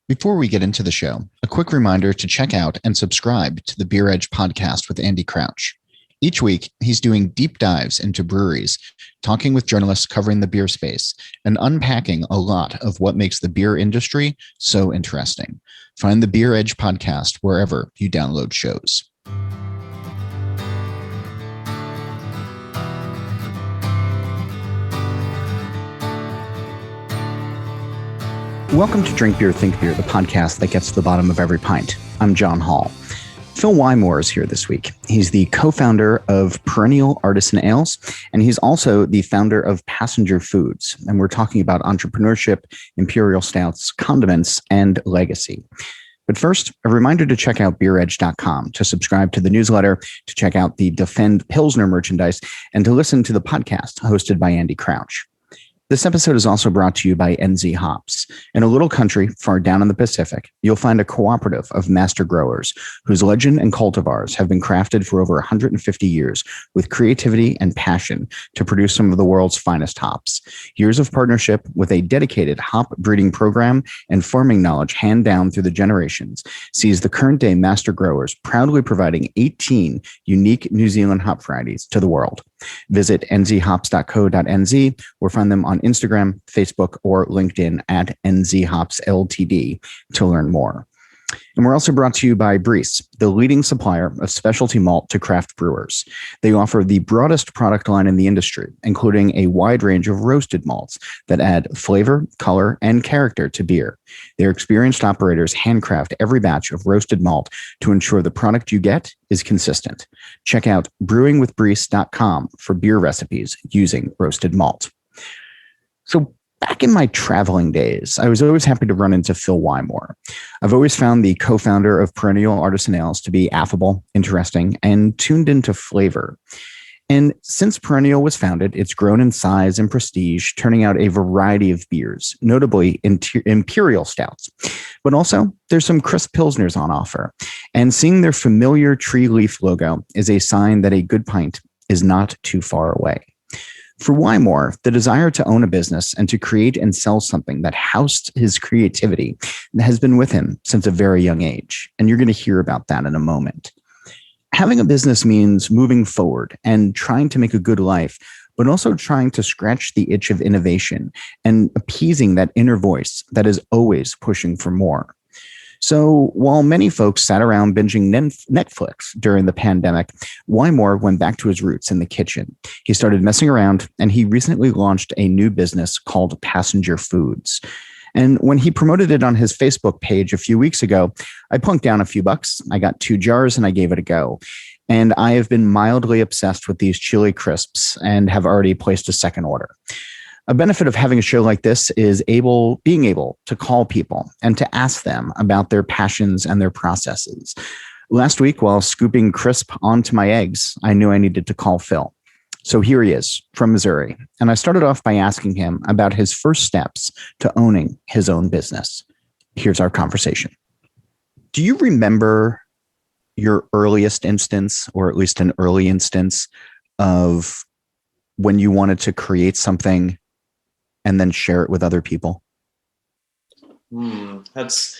Before we get into the show, a quick reminder to check out and subscribe to the Beer Edge podcast with Andy Crouch. Each week, he's doing deep dives into breweries, talking with journalists covering the beer space, and unpacking a lot of what makes the beer industry so interesting. Find the Beer Edge podcast wherever you download shows. Welcome to Drink Beer, Think Beer, the podcast that gets to the bottom of every pint. I'm John Hall. Phil Wymore is here this week. He's the co-founder of Perennial Artisan Ales, and he's also the founder of Passenger Foods. And we're talking about entrepreneurship, imperial stouts, condiments, and legacy. But first, a reminder to check out beeredge.com, to subscribe to the newsletter, to check out the Defend Pilsner merchandise, and to listen to the podcast hosted by Andy Crouch. This episode is also brought to you by NZ Hops. In a little country far down in the Pacific, you'll find a cooperative of master growers whose legend and cultivars have been crafted for over 150 years with creativity and passion to produce some of the world's finest hops. Years of partnership with a dedicated hop breeding program and farming knowledge hand down through the generations sees the current day master growers proudly providing 18 unique New Zealand hop varieties to the world. Visit nzhops.co.nz or find them on Instagram, Facebook, or LinkedIn at NZHops Ltd to learn more. And we're also brought to you by Briess, the leading supplier of specialty malt to craft brewers. They offer the broadest product line in the industry, including a wide range of roasted malts that add flavor, color, and character to beer. Their experienced operators handcraft every batch of roasted malt to ensure the product you get is consistent. Check out brewingwithbriess.com for beer recipes using roasted malt. So back in my traveling days, I was always happy to run into Phil Wymore. I've always found the co-founder of Perennial Artisan Ales to be affable, interesting, and tuned into flavor. And since Perennial was founded, it's grown in size and prestige, turning out a variety of beers, notably imperial stouts. But also, there's some crisp pilsners on offer. And seeing their familiar tree leaf logo is a sign that a good pint is not too far away. For Wymore, the desire to own a business and to create and sell something that housed his creativity has been with him since a very young age. And you're going to hear about that in a moment. Having a business means moving forward and trying to make a good life, but also trying to scratch the itch of innovation and appeasing that inner voice that is always pushing for more. So while many folks sat around binging Netflix during the pandemic, Wymore went back to his roots in the kitchen. He started messing around, and he recently launched a new business called Passenger Foods. And when he promoted it on his Facebook page a few weeks ago, I plunked down a few bucks. I got 2 jars and I gave it a go. And I have been mildly obsessed with these chili crisps and have already placed a second order. A benefit of having a show like this is being able to call people and to ask them about their passions and their processes. Last week, while scooping crisp onto my eggs, I knew I needed to call Phil. So here he is from Missouri. And I started off by asking him about his first steps to owning his own business. Here's our conversation. Do you remember your earliest instance, or at least an early instance, of when you wanted to create something and then share it with other people? That's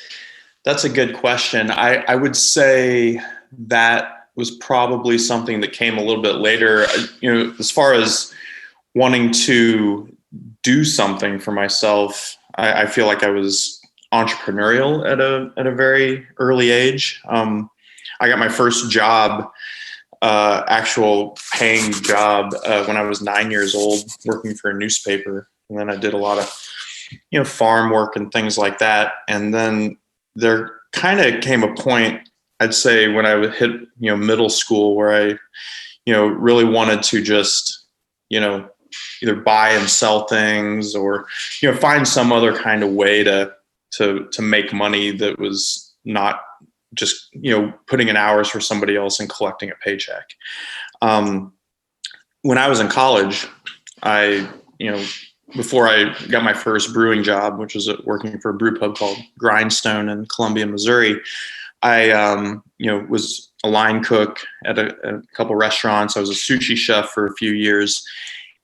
a good question. I would say that was probably something that came a little bit later. As far as wanting to do something for myself, I feel like I was entrepreneurial at a very early age. I got my first job, actual paying job, when I was 9 years old, working for a newspaper. And then I did a lot of, farm work and things like that. And then there kind of came a point, I'd say, when I would hit, middle school, where I, really wanted to just, either buy and sell things or, find some other kind of way to make money that was not just, putting in hours for somebody else and collecting a paycheck. When I was in college, before I got my first brewing job, which was working for a brew pub called Grindstone in Columbia, Missouri, I, was a line cook at a couple restaurants. I was a sushi chef for a few years.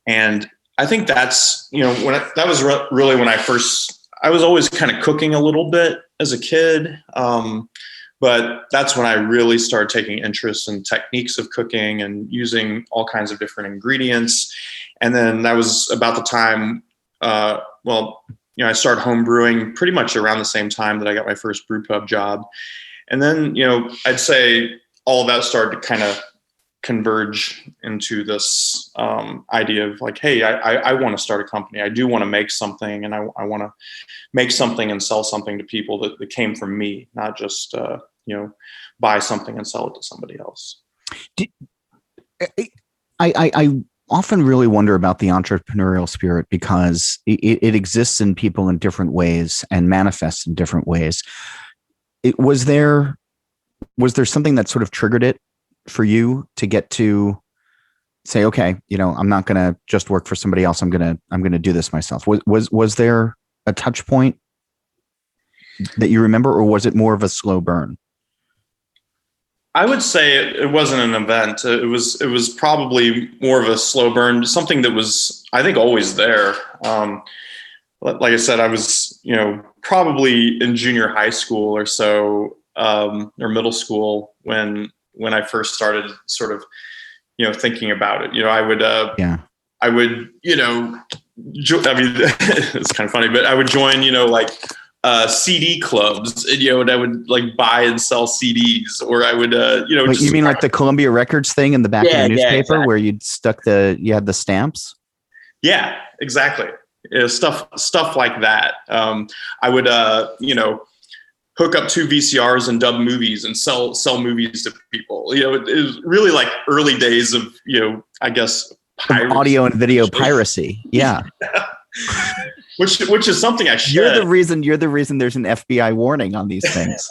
And I think that's, that was really when I was always kind of cooking a little bit as a kid. But that's when I really started taking interest in techniques of cooking and using all kinds of different ingredients. And then that was about the time, I started home brewing pretty much around the same time that I got my first brew pub job. And then, I'd say all of that started to kind of converge into this idea of like, hey, I want to start a company. I do want to make something, and I want to make something and sell something to people that came from me, not just, buy something and sell it to somebody else. I often really wonder about the entrepreneurial spirit because it exists in people in different ways and manifests in different ways. Was there something that sort of triggered it for you to get to say, okay, I'm not going to just work for somebody else. I'm going to do this myself. Was there a touch point that you remember, or was it more of a slow burn? I would say it wasn't an event. It was probably more of a slow burn, something that was, I think, always there. Like I said, I was, probably in junior high school or so, or middle school when I first started sort of, thinking about it. I would, it's kind of funny, but I would join, CD clubs, and I would like buy and sell CDs, or I would, you mean like the Columbia Records thing in the back of the newspaper, exactly, where you had the stamps? Yeah, exactly. Stuff like that. I would, hook up 2 VCRs and dub movies and sell movies to people. It was really like early days of, I guess, piracy. Audio and video piracy. Yeah. Which is something I shed. You're the reason there's an FBI warning on these things.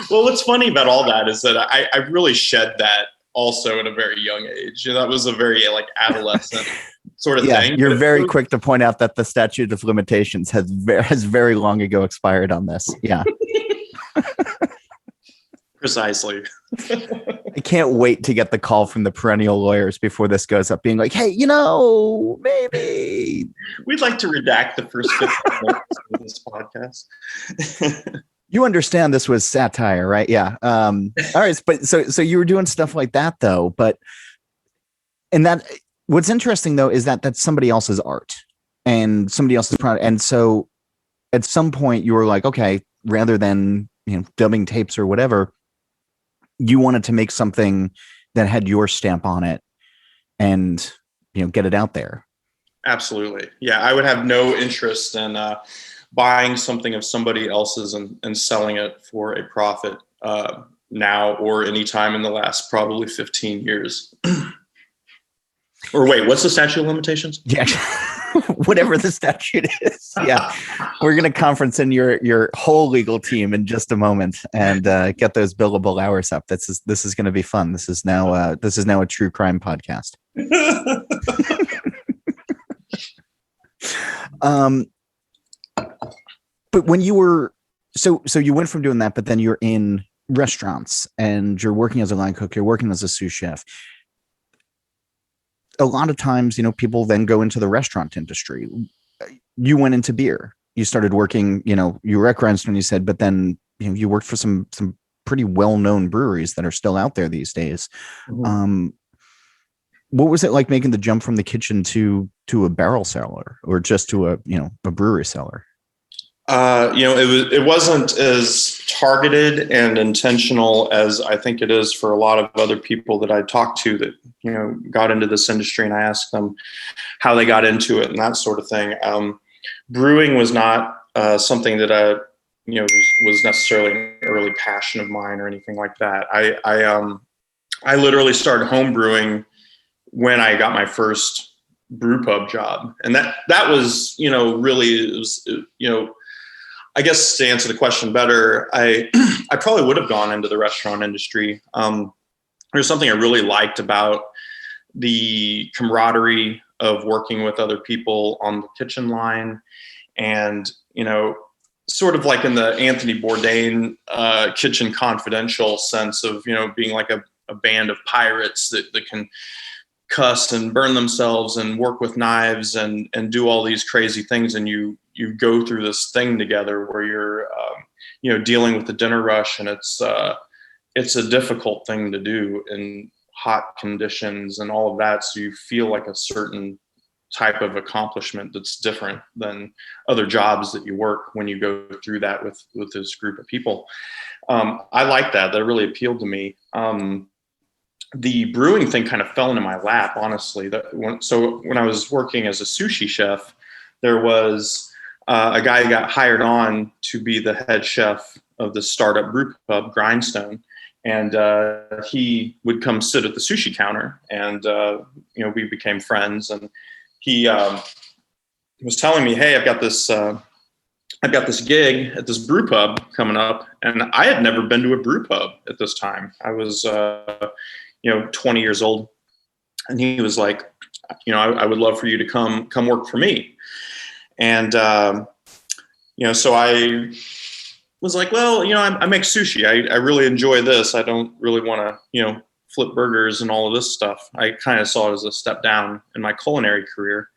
Well, what's funny about all that is that I really shed that also at a very young age. That was a very like adolescent sort of thing. You're very quick to point out that the statute of limitations has very long ago expired on this. Yeah. Precisely. I can't wait to get the call from the Perennial lawyers before this goes up, being like, hey, maybe we'd like to redact the first 15 minutes of this podcast. You understand this was satire, right? Yeah. All right. But so you were doing stuff like that though, and that what's interesting though, is that that's somebody else's art and somebody else's product. And so at some point you were like, okay, rather than, dubbing tapes or whatever, you wanted to make something that had your stamp on it and, get it out there. Absolutely. Yeah. I would have no interest in buying something of somebody else's and selling it for a profit now or any time in the last probably 15 years. Or wait, what's the statute of limitations? Yeah. Whatever the statute is. Yeah. We're going to conference in your whole legal team in just a moment and get those billable hours up. This is going to be fun. This is now a true crime podcast. But when you were, so you went from doing that, but then you're in restaurants and you're working as a line cook, you're working as a sous chef. A lot of times, people then go into the restaurant industry. You went into beer. You started working, you were at Grindstone, you said, but then, you worked for some pretty well-known breweries that are still out there these days. Mm-hmm. What was it like making the jump from the kitchen to a barrel cellar or just to a brewery cellar? It wasn't as targeted and intentional as I think it is for a lot of other people that I talked to that, got into this industry, and I asked them how they got into it and that sort of thing. Brewing was not something that I, was necessarily an early passion of mine or anything like that. I literally started home brewing when I got my first brew pub job. And that was, really, it was, I guess to answer the question better, I probably would have gone into the restaurant industry. There's something I really liked about the camaraderie of working with other people on the kitchen line, and sort of like in the Anthony Bourdain Kitchen Confidential sense of being like a band of pirates that can cuss and burn themselves and work with knives and do all these crazy things, and you you go through this thing together where you're, dealing with the dinner rush, and it's a difficult thing to do in hot conditions and all of that. So you feel like a certain type of accomplishment that's different than other jobs that you work when you go through that with this group of people. I like that. That really appealed to me. The brewing thing kind of fell into my lap, honestly. So when I was working as a sushi chef, there was a guy who got hired on to be the head chef of the startup brew pub, Grindstone. And he would come sit at the sushi counter, and we became friends. And he was telling me, "Hey, I've got this gig at this brew pub coming up," and I had never been to a brew pub at this time. I was 20 years old, and he was like, "I would love for you to come work for me." And so I was like, "Well, I make sushi. I really enjoy this. I don't really want to, flip burgers and all of this stuff." I kind of saw it as a step down in my culinary career.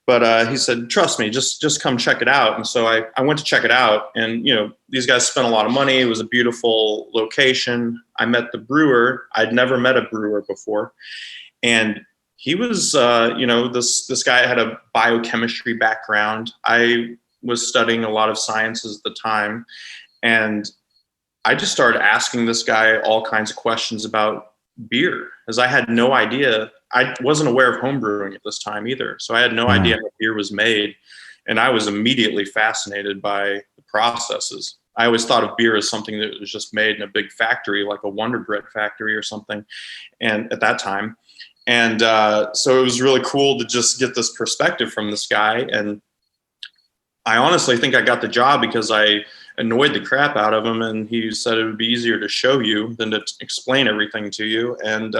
But he said, "Trust me, just come check it out." And so I went to check it out, and these guys spent a lot of money. It was a beautiful location. I met the brewer. I'd never met a brewer before, and he was, this guy had a biochemistry background. I was studying a lot of sciences at the time, and I just started asking this guy all kinds of questions about beer, as I had no idea. I wasn't aware of home brewing at this time either. So I had no idea how beer was made. And I was immediately fascinated by the processes. I always thought of beer as something that was just made in a big factory, like a Wonder Bread factory or something. And at that time. And so it was really cool to just get this perspective from this guy. And I honestly think I got the job because I annoyed the crap out of him, and he said it would be easier to show you than to explain everything to you. And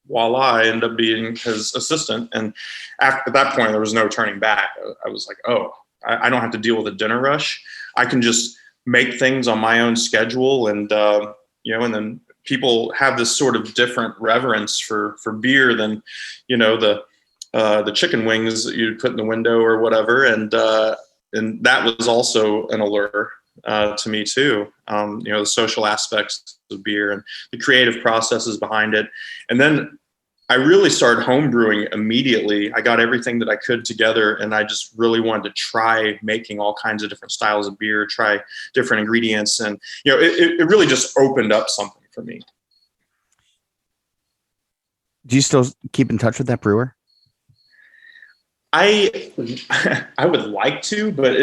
voila, I ended up being his assistant. And at that point, there was no turning back. I was like, oh, I don't have to deal with a dinner rush. I can just make things on my own schedule. And, and then people have this sort of different reverence for beer than, the chicken wings that you put in the window or whatever. And that was also an allure to me too. The social aspects of beer and the creative processes behind it. And then I really started home brewing immediately. I got everything that I could together, and I just really wanted to try making all kinds of different styles of beer, try different ingredients. And, it really just opened up something for me. Do you still keep in touch with that brewer? I would like to, but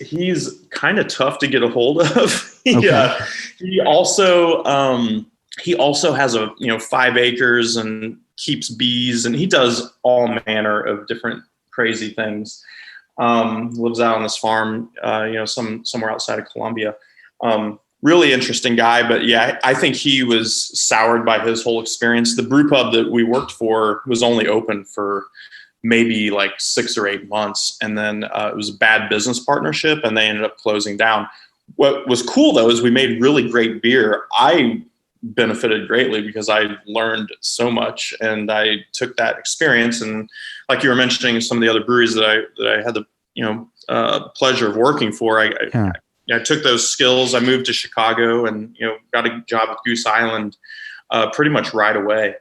he's kind of tough to get a hold of. He also has 5 acres and keeps bees, and he does all manner of different crazy things. Lives out on this farm, somewhere outside of Colombia. Really interesting guy, but yeah, I think he was soured by his whole experience. The brew pub that we worked for was only open for maybe like 6 or 8 months. And then it was a bad business partnership, and they ended up closing down. What was cool though, is we made really great beer. I benefited greatly because I learned so much, and I took that experience. And like you were mentioning, some of the other breweries that I had the pleasure of working for, I took those skills. I moved to Chicago and, got a job at Goose Island pretty much right away.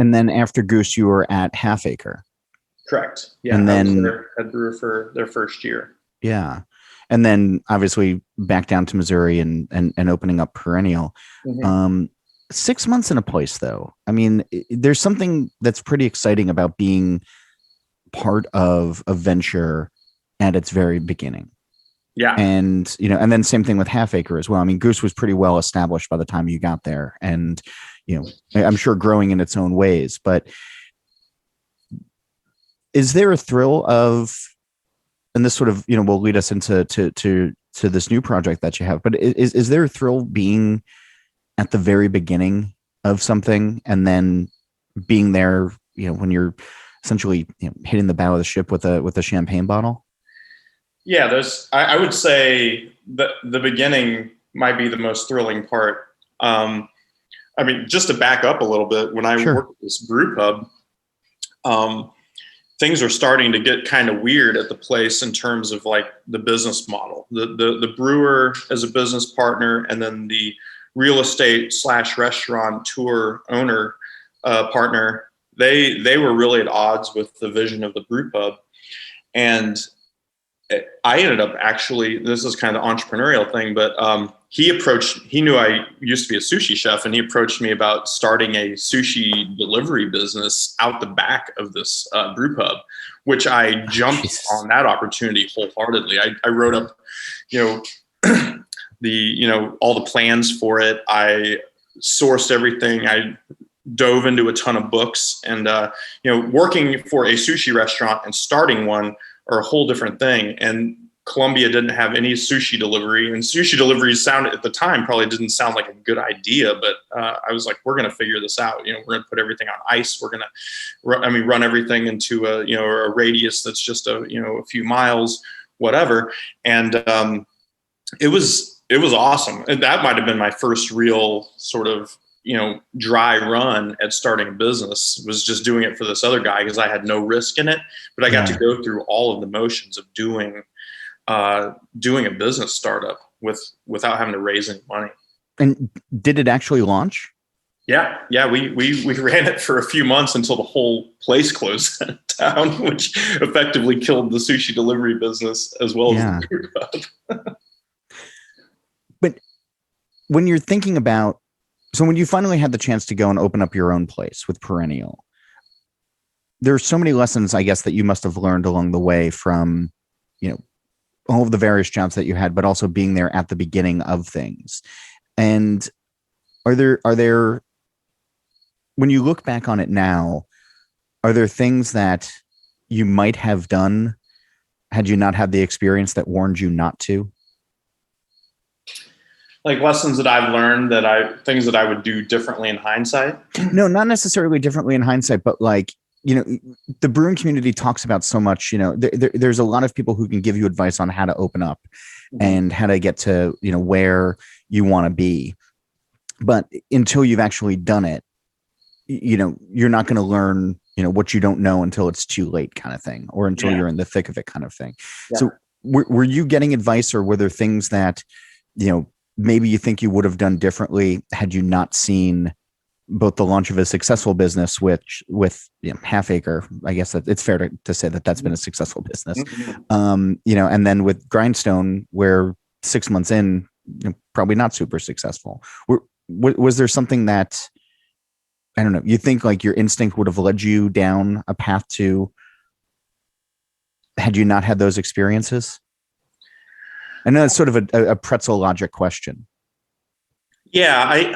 And then after Goose, you were at Half Acre. Correct. Yeah. And then I was their head brewer for their first year. Yeah. And then obviously back down to Missouri and opening up Perennial. Mm-hmm. 6 months in a place, though. I mean, there's something that's pretty exciting about being part of a venture at its very beginning. Yeah. And, and then same thing with Half Acre as well. I mean, Goose was pretty well established by the time you got there, and, I'm sure growing in its own ways, but is there a thrill of, and this sort of, will lead us into to this new project that you have, but is there a thrill being at the very beginning of something and then being there, when you're essentially hitting the bow of the ship with a champagne bottle? Yeah, I would say the beginning might be the most thrilling part. Just to back up a little bit, when I worked at this brew pub, things are starting to get kind of weird at the place in terms of like the business model. The brewer as a business partner, and then the real estate / restaurant tour owner partner, they were really at odds with the vision of the brew pub. And I ended up actually, this is kind of the entrepreneurial thing, but he knew I used to be a sushi chef, and he approached me about starting a sushi delivery business out the back of this brew pub, which I jumped on that opportunity wholeheartedly. I wrote up, all the plans for it. I sourced everything. I dove into a ton of books, and working for a sushi restaurant and starting one are a whole different thing. And Colombia didn't have any sushi delivery, and sushi delivery sounded at the time probably didn't sound like a good idea, but I was like, we're going to figure this out. We're going to put everything on ice. We're going to, run everything into a radius that's just a few miles, whatever. And it was awesome. And that might've been my first real sort of, dry run at starting a business, was just doing it for this other guy because I had no risk in it, but I got to go through all of the motions of doing a business startup without having to raise any money. And did it actually launch? Yeah. We ran it for a few months until the whole place closed down, which effectively killed the sushi delivery business as well as the brew pub. But when you're thinking about, so when you finally had the chance to go and open up your own place with Perennial, there are so many lessons, I guess, that you must have learned along the way from, all of the various jobs that you had, but also being there at the beginning of things. And are there, when you look back on it now, are there things that you might have done had you not had the experience that warned you not to? Like lessons that I've learned things that I would do differently in hindsight? No, not necessarily differently in hindsight, but like, the brewing community talks about so much, there's a lot of people who can give you advice on how to open up and how to get to, where you want to be. But until you've actually done it, you're not going to learn, what you don't know until it's too late kind of thing, or until you're in the thick of it kind of thing. Yeah. So were you getting advice, or were there things that, maybe you think you would have done differently had you not seen both the launch of a successful business, which with Half Acre, I guess that it's fair to say that that's been a successful business, and then with Grindstone, where 6 months in, probably not super successful. Was there something that, I don't know, you think like your instinct would have led you down a path to, had you not had those experiences? I know it's sort of a pretzel logic question. Yeah,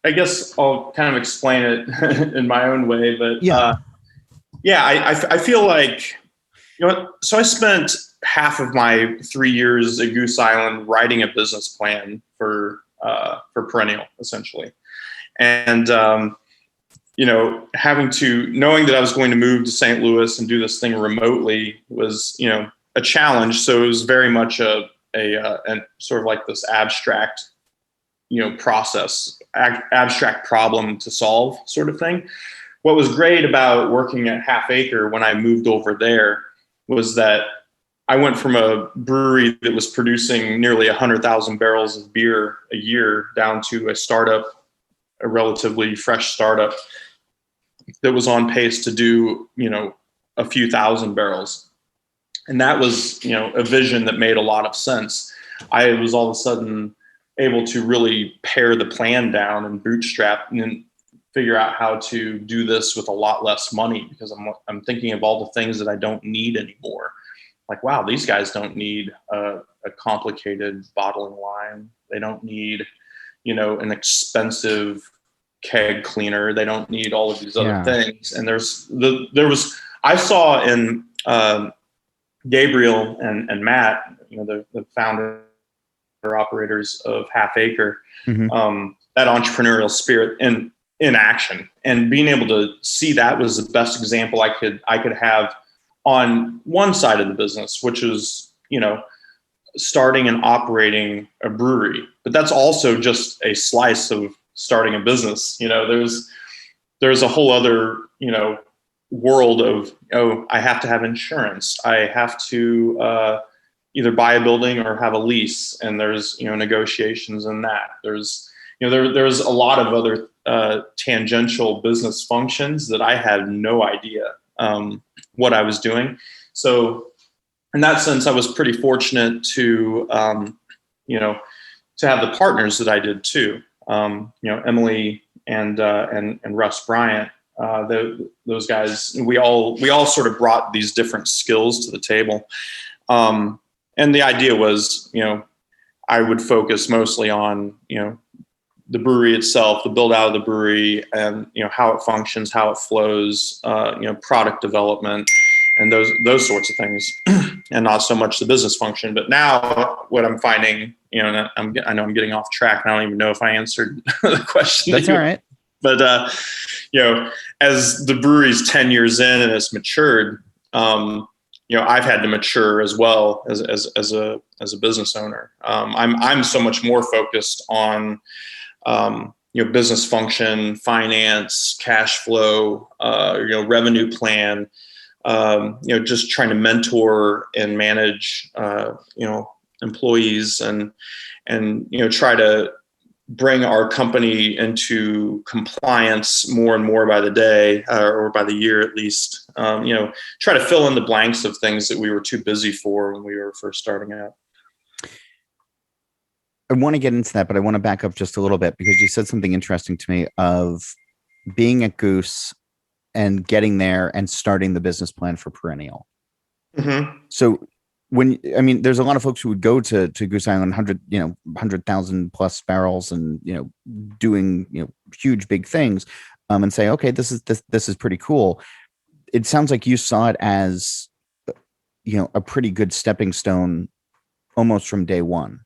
I guess I'll kind of explain it in my own way, but I feel like, so I spent half of my 3 years at Goose Island writing a business plan for Perennial, essentially. And, knowing that I was going to move to St. Louis and do this thing remotely was, a challenge. So it was very much a sort of like this abstract, process, abstract problem to solve sort of thing. What was great about working at Half Acre when I moved over there was that I went from a brewery that was producing nearly 100,000 barrels of beer a year down to a relatively fresh startup that was on pace to do, a few thousand barrels. And that was, a vision that made a lot of sense. I was all of a sudden able to really pare the plan down and bootstrap and figure out how to do this with a lot less money, because I'm thinking of all the things that I don't need anymore. Like, wow, these guys don't need a complicated bottling line. They don't need, an expensive keg cleaner. They don't need all of these other things. And I saw in Gabriel and Matt, the founder operators of Half Acre, that entrepreneurial spirit in action, and being able to see that was the best example I could have on one side of the business, which is, starting and operating a brewery. But that's also just a slice of starting a business. There's a whole other, world of, I have to have insurance. I have to either buy a building or have a lease, and there's negotiations in that. There's there's a lot of other tangential business functions that I had no idea what I was doing. So in that sense, I was pretty fortunate to to have the partners that I did too. Emily and Russ Bryant. Those guys, we all sort of brought these different skills to the table. And the idea was, I would focus mostly on, the brewery itself, the build out of the brewery, and, how it functions, how it flows, product development, and those sorts of things, and not so much the business function. But now what I'm finding, and I know I'm getting off track, and I don't even know if I answered the question. That's all right. But, as the brewery's 10 years in and it's matured, I've had to mature as well as a business owner. I'm so much more focused on, business function, finance, cash flow, revenue plan, just trying to mentor and manage, employees and try to bring our company into compliance more and more by the day, or by the year at least. Try to fill in the blanks of things that we were too busy for when we were first starting out. I want to get into that, but I want to back up just a little bit, because you said something interesting to me of being at Goose and getting there and starting the business plan for Perennial. Mm-hmm. So there's a lot of folks who would go to Goose Island, 100,000 plus barrels and, doing, huge, big things, and say, okay, this is pretty cool. It sounds like you saw it as, a pretty good stepping stone almost from day one.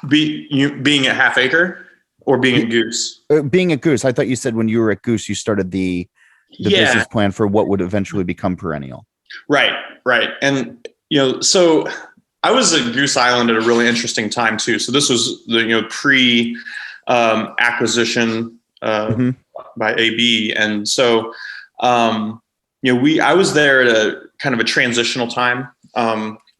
Being at Half Acre or being at Goose? Being at Goose. I thought you said when you were at Goose, you started the business plan for what would eventually become Perennial. Right. And, so I was at Goose Island at a really interesting time too. So this was the, pre acquisition by AB. And so, I was there at a kind of a transitional time.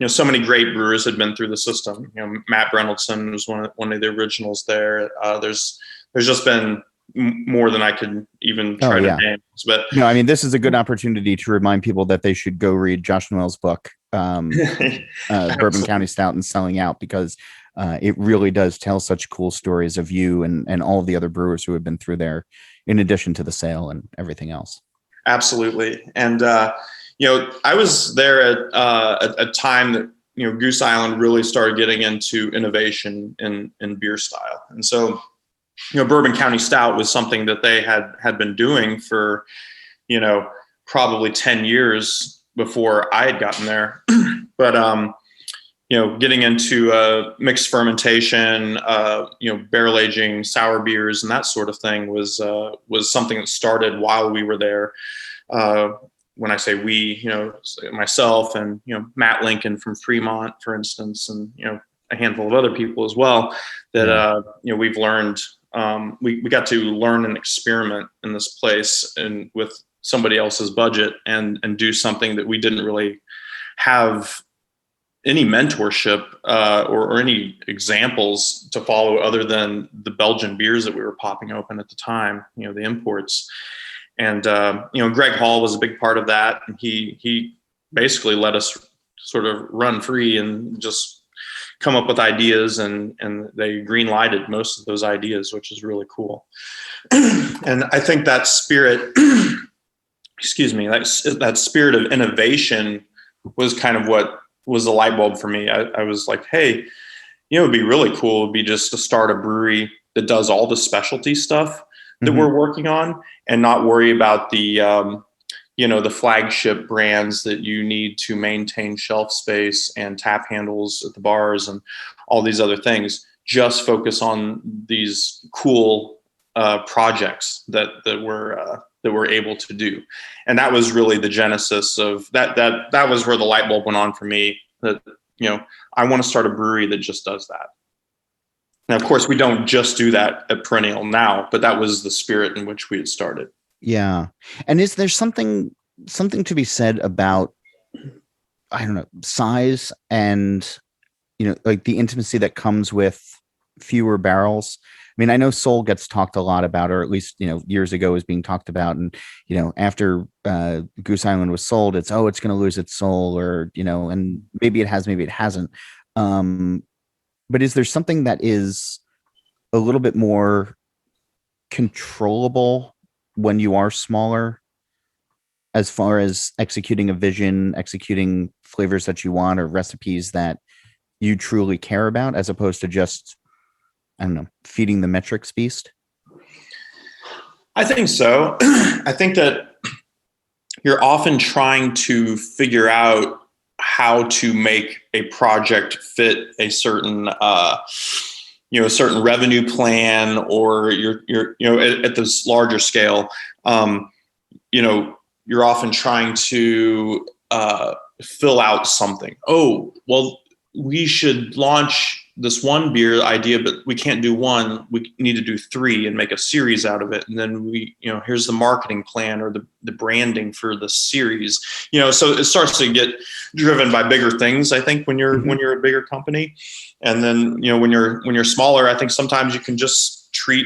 So many great brewers had been through the system. Matt Brennelson was one of the originals there. There's just been more than I could even try to name. But no, this is a good opportunity to remind people that they should go read Josh Noel's book, Bourbon County Stout and Selling Out, because it really does tell such cool stories of you and all of the other brewers who have been through there, in addition to the sale and everything else. Absolutely. And, I was there at a time that, Goose Island really started getting into innovation in beer style. And so, Bourbon County Stout was something that they had been doing for, probably 10 years before I had gotten there. But, getting into mixed fermentation, barrel aging sour beers and that sort of thing was something that started while we were there. When I say we, myself and, Matt Lincoln from Fremont, for instance, and, a handful of other people as well that, we've learned, we got to learn and experiment in this place and with somebody else's budget and do something that we didn't really have any mentorship or any examples to follow other than the Belgian beers that we were popping open at the time, the imports. And, Greg Hall was a big part of that. And he basically let us sort of run free and just come up with ideas, and they green lighted most of those ideas, which is really cool. And I think that spirit, that spirit of innovation was kind of what was the light bulb for me. I was like, hey, it'd be really cool. It'd be just to start a brewery that does all the specialty stuff that we're working on and not worry about the, the flagship brands that you need to maintain shelf space and tap handles at the bars and all these other things. Just focus on these cool projects that we're able to do. And that was really the genesis of that. That was where the light bulb went on for me that, I want to start a brewery that just does that. Now, of course, we don't just do that at Perennial now, but that was the spirit in which we had started. Yeah. And is there something to be said about, I don't know, size and, like the intimacy that comes with fewer barrels? I mean, I know Soul gets talked a lot about, or at least, years ago was being talked about. And, after Goose Island was sold, it's going to lose its soul, or, and maybe it has, maybe it hasn't. Um, but is there something that is a little bit more controllable when you are smaller, as far as executing a vision, executing flavors that you want, or recipes that you truly care about, as opposed to just, I don't know, feeding the metrics beast? I think so. I think that you're often trying to figure out how to make a project fit a certain a certain revenue plan, or you're at this larger scale. You're often trying to fill out something. Oh, well, we should launch this one beer idea, but we can't do one. We need to do three and make a series out of it. And then here's the marketing plan, or the branding for the series. So it starts to get driven by bigger things, I think, when you're a bigger company. And then, when you're smaller, I think sometimes you can just treat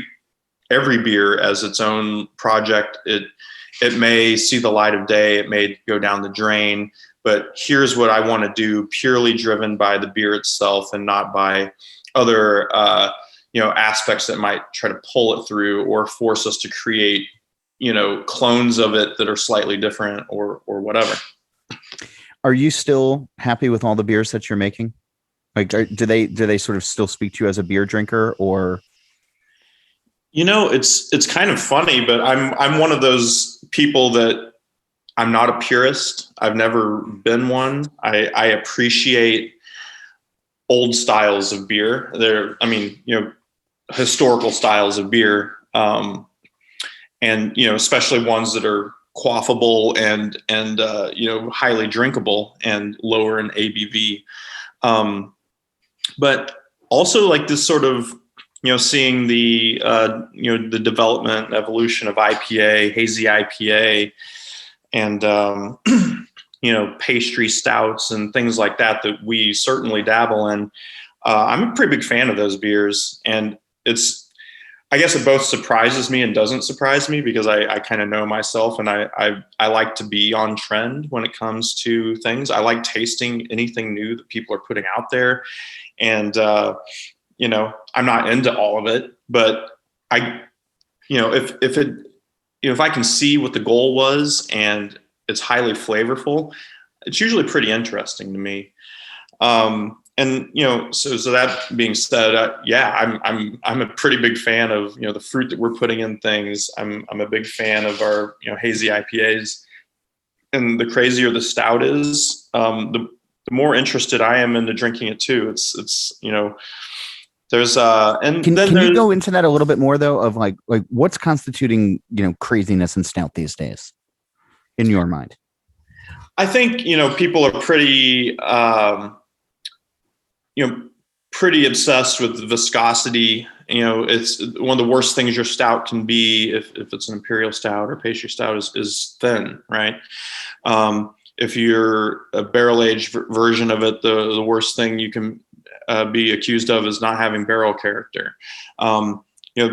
every beer as its own project. It may see the light of day, it may go down the drain, but here's what I want to do, purely driven by the beer itself and not by other aspects that might try to pull it through or force us to create clones of it that are slightly different, or whatever. Are you still happy with all the beers that you're making? Like, do they sort of still speak to you as a beer drinker, or? It's kind of funny, but I'm one of those people that I'm not a purist. I've never been one. I appreciate old styles of beer. Historical styles of beer, and especially ones that are quaffable and highly drinkable and lower in ABV. But also like this sort of seeing the the development and evolution of IPA, hazy IPA, and pastry stouts and things like that we certainly dabble in. I'm a pretty big fan of those beers, and I guess it both surprises me and doesn't surprise me, because I kind of know myself, and I like to be on trend when it comes to things. I like tasting anything new that people are putting out there, and I'm not into all of it, but if I can see what the goal was and it's highly flavorful, it's usually pretty interesting to me. So that being said, I'm a pretty big fan of, the fruit that we're putting in things. I'm a big fan of our, hazy IPAs, and the crazier the stout is, the more interested I am into drinking it too. There's and can then you go into that a little bit more, though, of like what's constituting craziness in stout these days in your mind? I think people are pretty pretty obsessed with viscosity. It's one of the worst things your stout can be, if it's an imperial stout or pastry stout, is thin, right? If you're a barrel aged version of it, the worst thing you can be accused of is not having barrel character.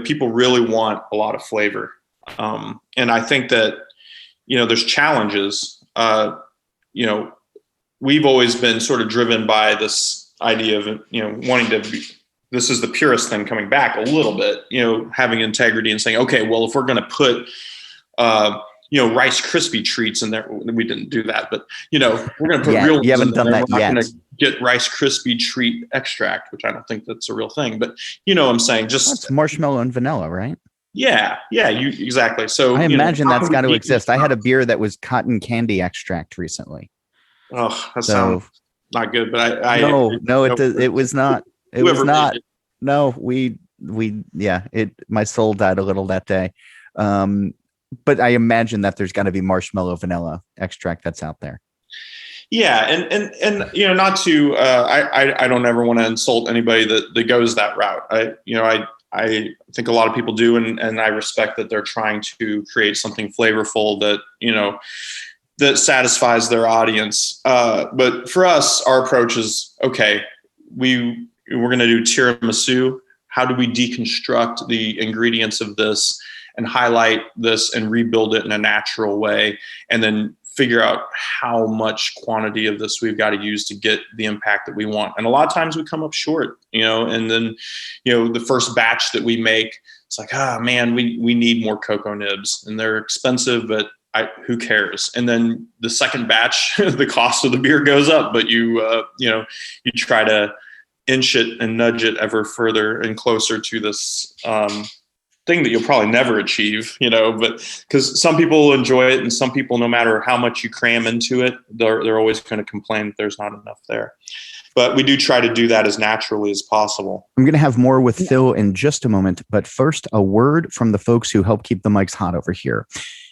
People really want a lot of flavor, and I think that there's challenges. We've always been sort of driven by this idea of wanting to be. This is the purist thing coming back a little bit. Having integrity and saying, okay, well, if we're going to put Rice Krispie treats in there, we didn't do that, but we're going to put real. You haven't done that yet. We're not going to get Rice Krispie treat extract, which I don't think that's a real thing. But I'm saying just marshmallow and vanilla, right? Yeah, exactly. So I imagine that's got to exist. I had a beer that was cotton candy extract recently. Oh, that sounds not good. But it was not. It was not. No, my soul died a little that day. But I imagine that there's got to be marshmallow vanilla extract that's out there. Yeah, and not to I don't ever want to insult anybody that goes that route. I think a lot of people do, and I respect that they're trying to create something flavorful that, that satisfies their audience. But for us, our approach is, okay, we're going to do tiramisu. How do we deconstruct the ingredients of this and highlight this and rebuild it in a natural way, and then figure out how much quantity of this we've got to use to get the impact that we want. And a lot of times we come up short, and then, the first batch that we make, it's like, man, we need more cocoa nibs, and they're expensive, but who cares? And then the second batch, the cost of the beer goes up, but you try to inch it and nudge it ever further and closer to this, thing that you'll probably never achieve, but because some people enjoy it, and some people, no matter how much you cram into it, they're always going to complain that there's not enough there. But we do try to do that as naturally as possible. I'm going to have more with Phil in just a moment, but first, a word from the folks who help keep the mics hot over here,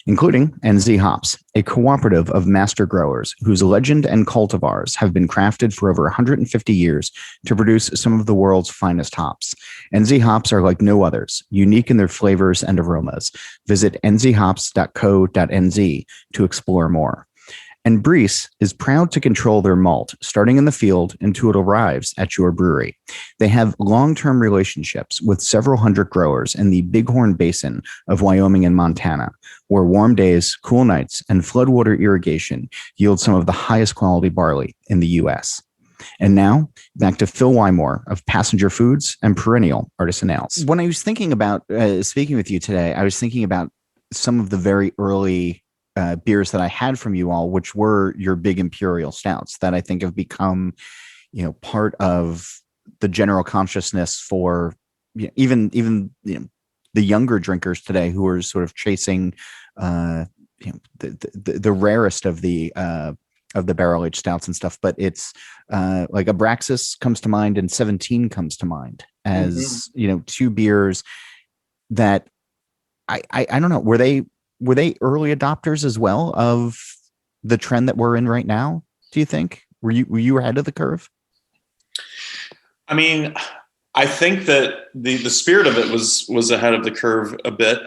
including NZ Hops, a cooperative of master growers whose legend and cultivars have been crafted for over 150 years to produce some of the world's finest hops. NZ Hops are like no others, unique in their flavors and aromas. Visit nzhops.co.nz to explore more. And Briess is proud to control their malt, starting in the field until it arrives at your brewery. They have long-term relationships with several hundred growers in the Bighorn Basin of Wyoming and Montana, where warm days, cool nights, and floodwater irrigation yield some of the highest quality barley in the U.S. And now, back to Phil Wymore of Passenger Foods and Perennial Artisan Ales. When I was thinking about speaking with you today, I was thinking about some of the very early beers that I had from you all, which were your big imperial stouts that I think have become, part of the general consciousness for even the younger drinkers today who are sort of chasing the rarest of the barrel aged stouts and stuff. But it's like Abraxas comes to mind, and 17 comes to mind as two beers that I don't know, were they early adopters as well of the trend that we're in right now? Do you think? Were you ahead of the curve? I mean, I think that the spirit of it was ahead of the curve a bit.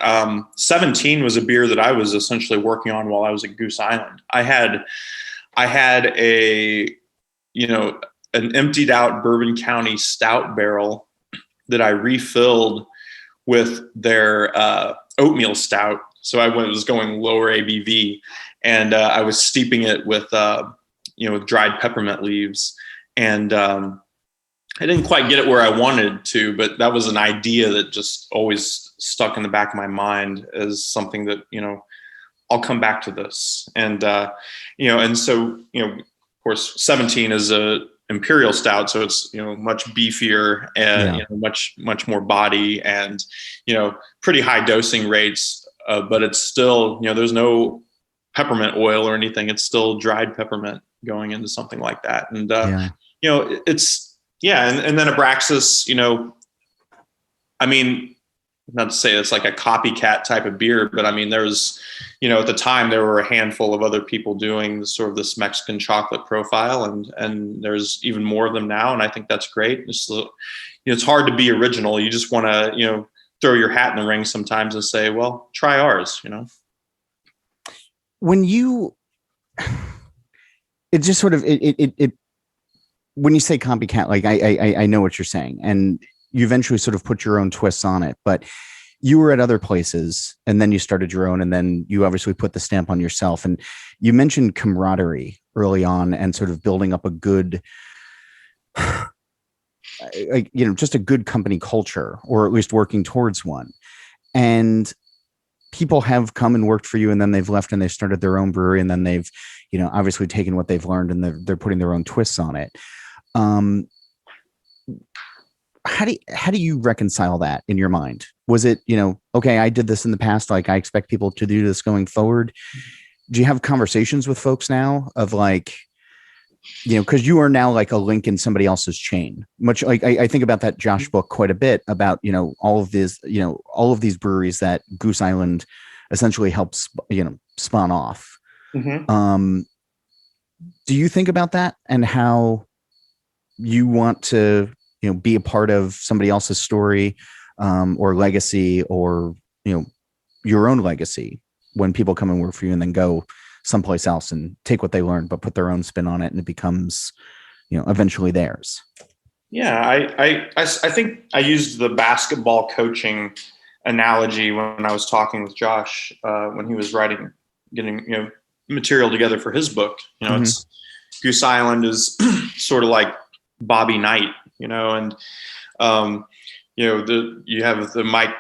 17 was a beer that I was essentially working on while I was at Goose Island. I had an emptied out Bourbon County stout barrel that I refilled with their oatmeal stout. So I was going lower ABV, and I was steeping it with dried peppermint leaves. And I didn't quite get it where I wanted to, but that was an idea that just always stuck in the back of my mind as something that, I'll come back to this. And, and so, of course, 17 is a imperial stout. So it's, much beefier and much more body and, pretty high dosing rates. But it's still, there's no peppermint oil or anything. It's still dried peppermint going into something like that. And, it's, and then Abraxas, I mean, not to say it's like a copycat type of beer, but I mean, there's, at the time there were a handful of other people doing sort of this Mexican chocolate profile, and there's even more of them now. And I think that's great. It's hard to be original. You just want to, throw your hat in the ring sometimes and say, well, try ours, When you, it just sort of, when you say copycat, like I know what you're saying, and you eventually sort of put your own twists on it, but you were at other places and then you started your own, and then you obviously put the stamp on yourself. And you mentioned camaraderie early on and sort of building up a good, just a good company culture, or at least working towards one. And people have come and worked for you, and then they've left and they've started their own brewery, and then they've, obviously taken what they've learned and they're putting their own twists on it. How do you reconcile that in your mind? Was it, okay, I did this in the past, like I expect people to do this going forward? Do you have conversations with folks now of like, because you are now like a link in somebody else's chain, much like I think about that Josh book quite a bit about, all of these breweries that Goose Island essentially helps, spawn off. Mm-hmm. Do you think about that and how you want to, be a part of somebody else's story or legacy, or your own legacy, when people come and work for you and then go someplace else and take what they learned but put their own spin on it, and it becomes eventually theirs. Yeah, I think I used the basketball coaching analogy when I was talking with Josh when he was getting material together for his book. It's Goose Island is sort of like Bobby Knight, and you have the Mike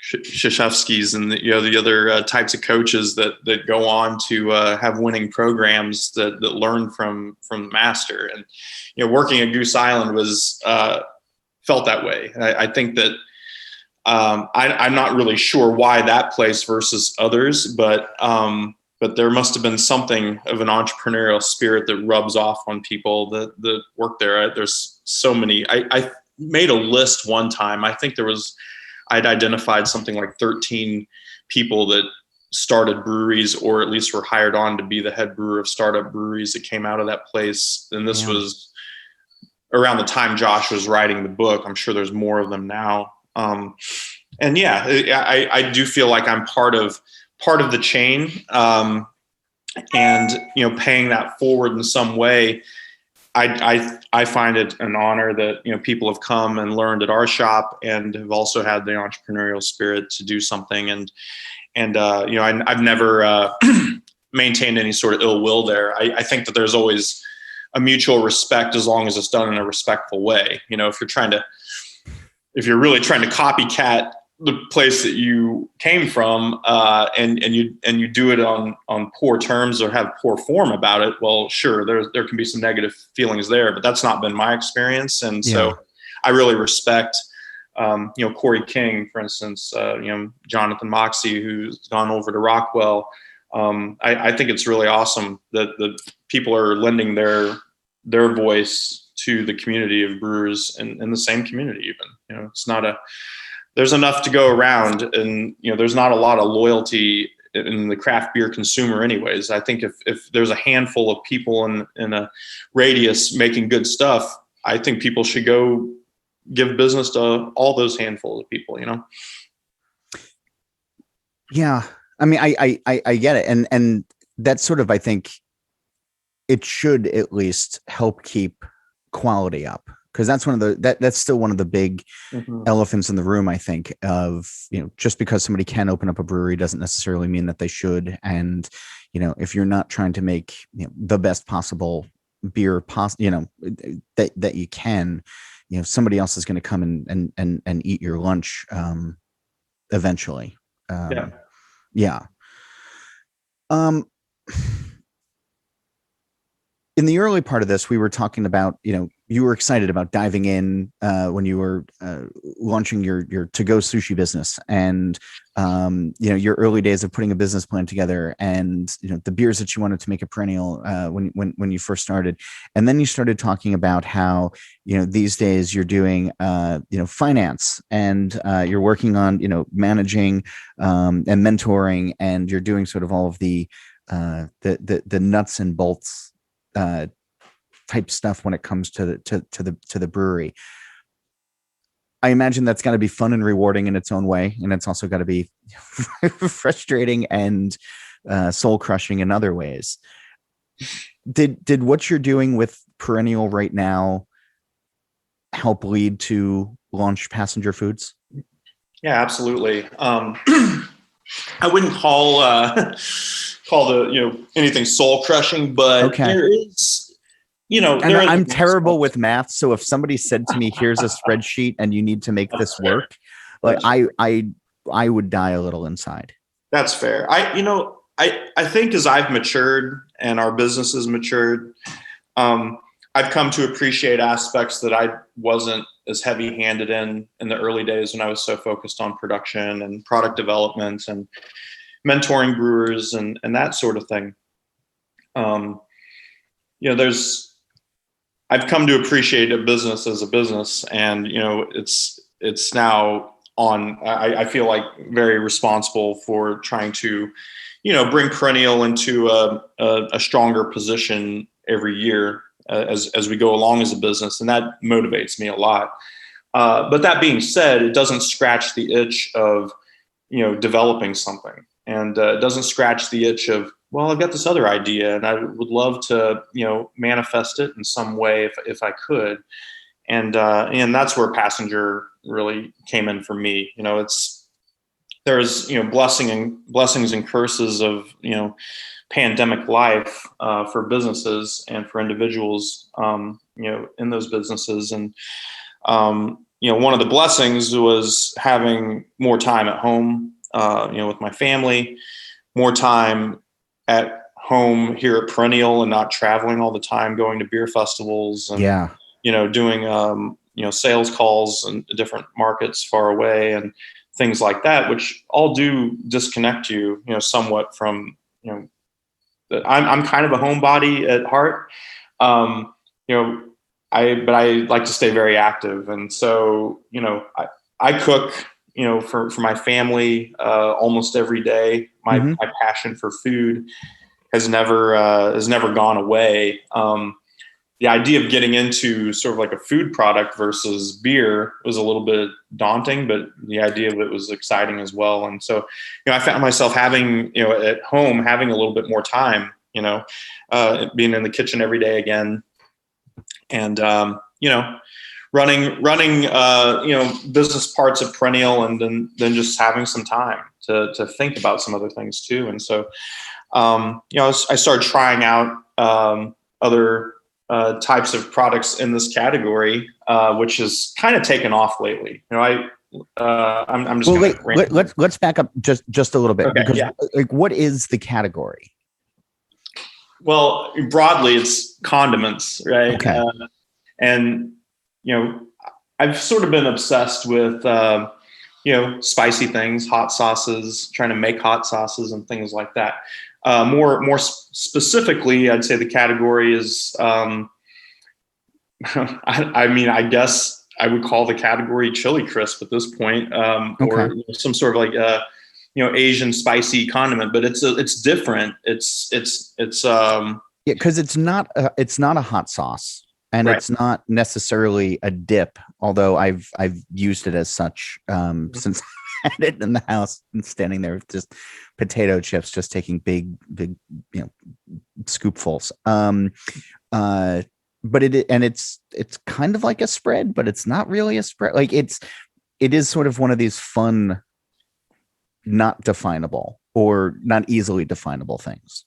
Krzyzewskis and the other types of coaches that go on to have winning programs that learn from the master. And working at Goose Island was felt that way. I think that I'm not really sure why that place versus others, but there must have been something of an entrepreneurial spirit that rubs off on people that work there. There's so many. I made a list one time. I think I'd identified something like 13 people that started breweries, or at least were hired on to be the head brewer of startup breweries that came out of that place. And this was around the time Josh was writing the book. I'm sure there's more of them now. And yeah, I do feel like I'm part of the chain, and paying that forward in some way. I find it an honor that people have come and learned at our shop and have also had the entrepreneurial spirit to do something. And I've never maintained any sort of ill will there. I think that there's always a mutual respect as long as it's done in a respectful way. If you're really trying to copycat the place that you came from, and you do it on poor terms or have poor form about it, well, sure, there can be some negative feelings there, but that's not been my experience. And so I really respect, Corey King, for instance, Jonathan Moxie, who's gone over to Rockwell. I think it's really awesome that the people are lending their voice to the community of brewers in the same community. Even, there's enough to go around, and there's not a lot of loyalty in the craft beer consumer anyways. I think if there's a handful of people in a radius making good stuff, I think people should go give business to all those handfuls of people. Yeah, I mean, I get it, and that's sort of, I think it should at least help keep quality up, because that's that's still one of the big elephants in the room, I think, of just because somebody can open up a brewery doesn't necessarily mean that they should. And if you're not trying to make the best possible beer that you can, somebody else is going to come and eat your lunch eventually. In the early part of this, we were talking about, you were excited about diving in when you were launching your to-go sushi business, and your early days of putting a business plan together, and the beers that you wanted to make at Perennial when you first started. And then you started talking about how these days you're doing finance, and you're working on managing and mentoring, and you're doing sort of all of the nuts and bolts type stuff when it comes to the brewery. I imagine that's got to be fun and rewarding in its own way, and it's also got to be frustrating and soul crushing in other ways. Did what you're doing with Perennial right now help lead to launch Passenger Foods? Yeah, absolutely. I wouldn't call the anything soul crushing, but there is I'm terrible with math, so if somebody said to me, here's a spreadsheet and you need to make this work, like I would die a little inside. That's fair. I think as I've matured and our business has matured, I've come to appreciate aspects that I wasn't as heavy-handed in the early days when I was so focused on production and product development and mentoring brewers and that sort of thing. I've come to appreciate a business as a business, and it's now on. I feel like very responsible for trying to, bring Perennial into a stronger position every year as we go along as a business, and that motivates me a lot. But that being said, it doesn't scratch the itch of, developing something, and it doesn't scratch the itch of, well, I've got this other idea and I would love to, manifest it in some way if I could. And that's where Passenger really came in for me. There's, blessings and curses of, pandemic life for businesses and for individuals, in those businesses. And, one of the blessings was having more time at home, with my family, more time at home here at Perennial and not traveling all the time, going to beer festivals and, doing, sales calls in different markets far away and things like that, which all do disconnect you, somewhat from, I'm kind of a homebody at heart. But I like to stay very active. And so, I cook, for my family, almost every day. My passion for food has never gone away. The idea of getting into sort of like a food product versus beer was a little bit daunting, but the idea of it was exciting as well. And so, I found myself having, at home, having a little bit more time, being in the kitchen every day again. And, running, business parts of Perennial, and then just having some time to think about some other things too. And so, I started trying out, other, types of products in this category, which has kind of taken off lately. I'm just let's back up just a little bit, okay, because like, what is the category? Well, broadly, it's condiments, right? Okay. And I've sort of been obsessed with spicy things, hot sauces, trying to make hot sauces and things like that. More specifically, I'd say the category is, I guess I would call the category chili crisp at this point, or some sort of like Asian spicy condiment, but it's different. It's because it's not a hot sauce, and right. It's not necessarily a dip, although I've used it as such since I had it in the house and standing there with just potato chips, just taking big scoopfuls. But it's kind of like a spread, but it's not really a spread. Like it is sort of one of these fun, not definable or not easily definable things.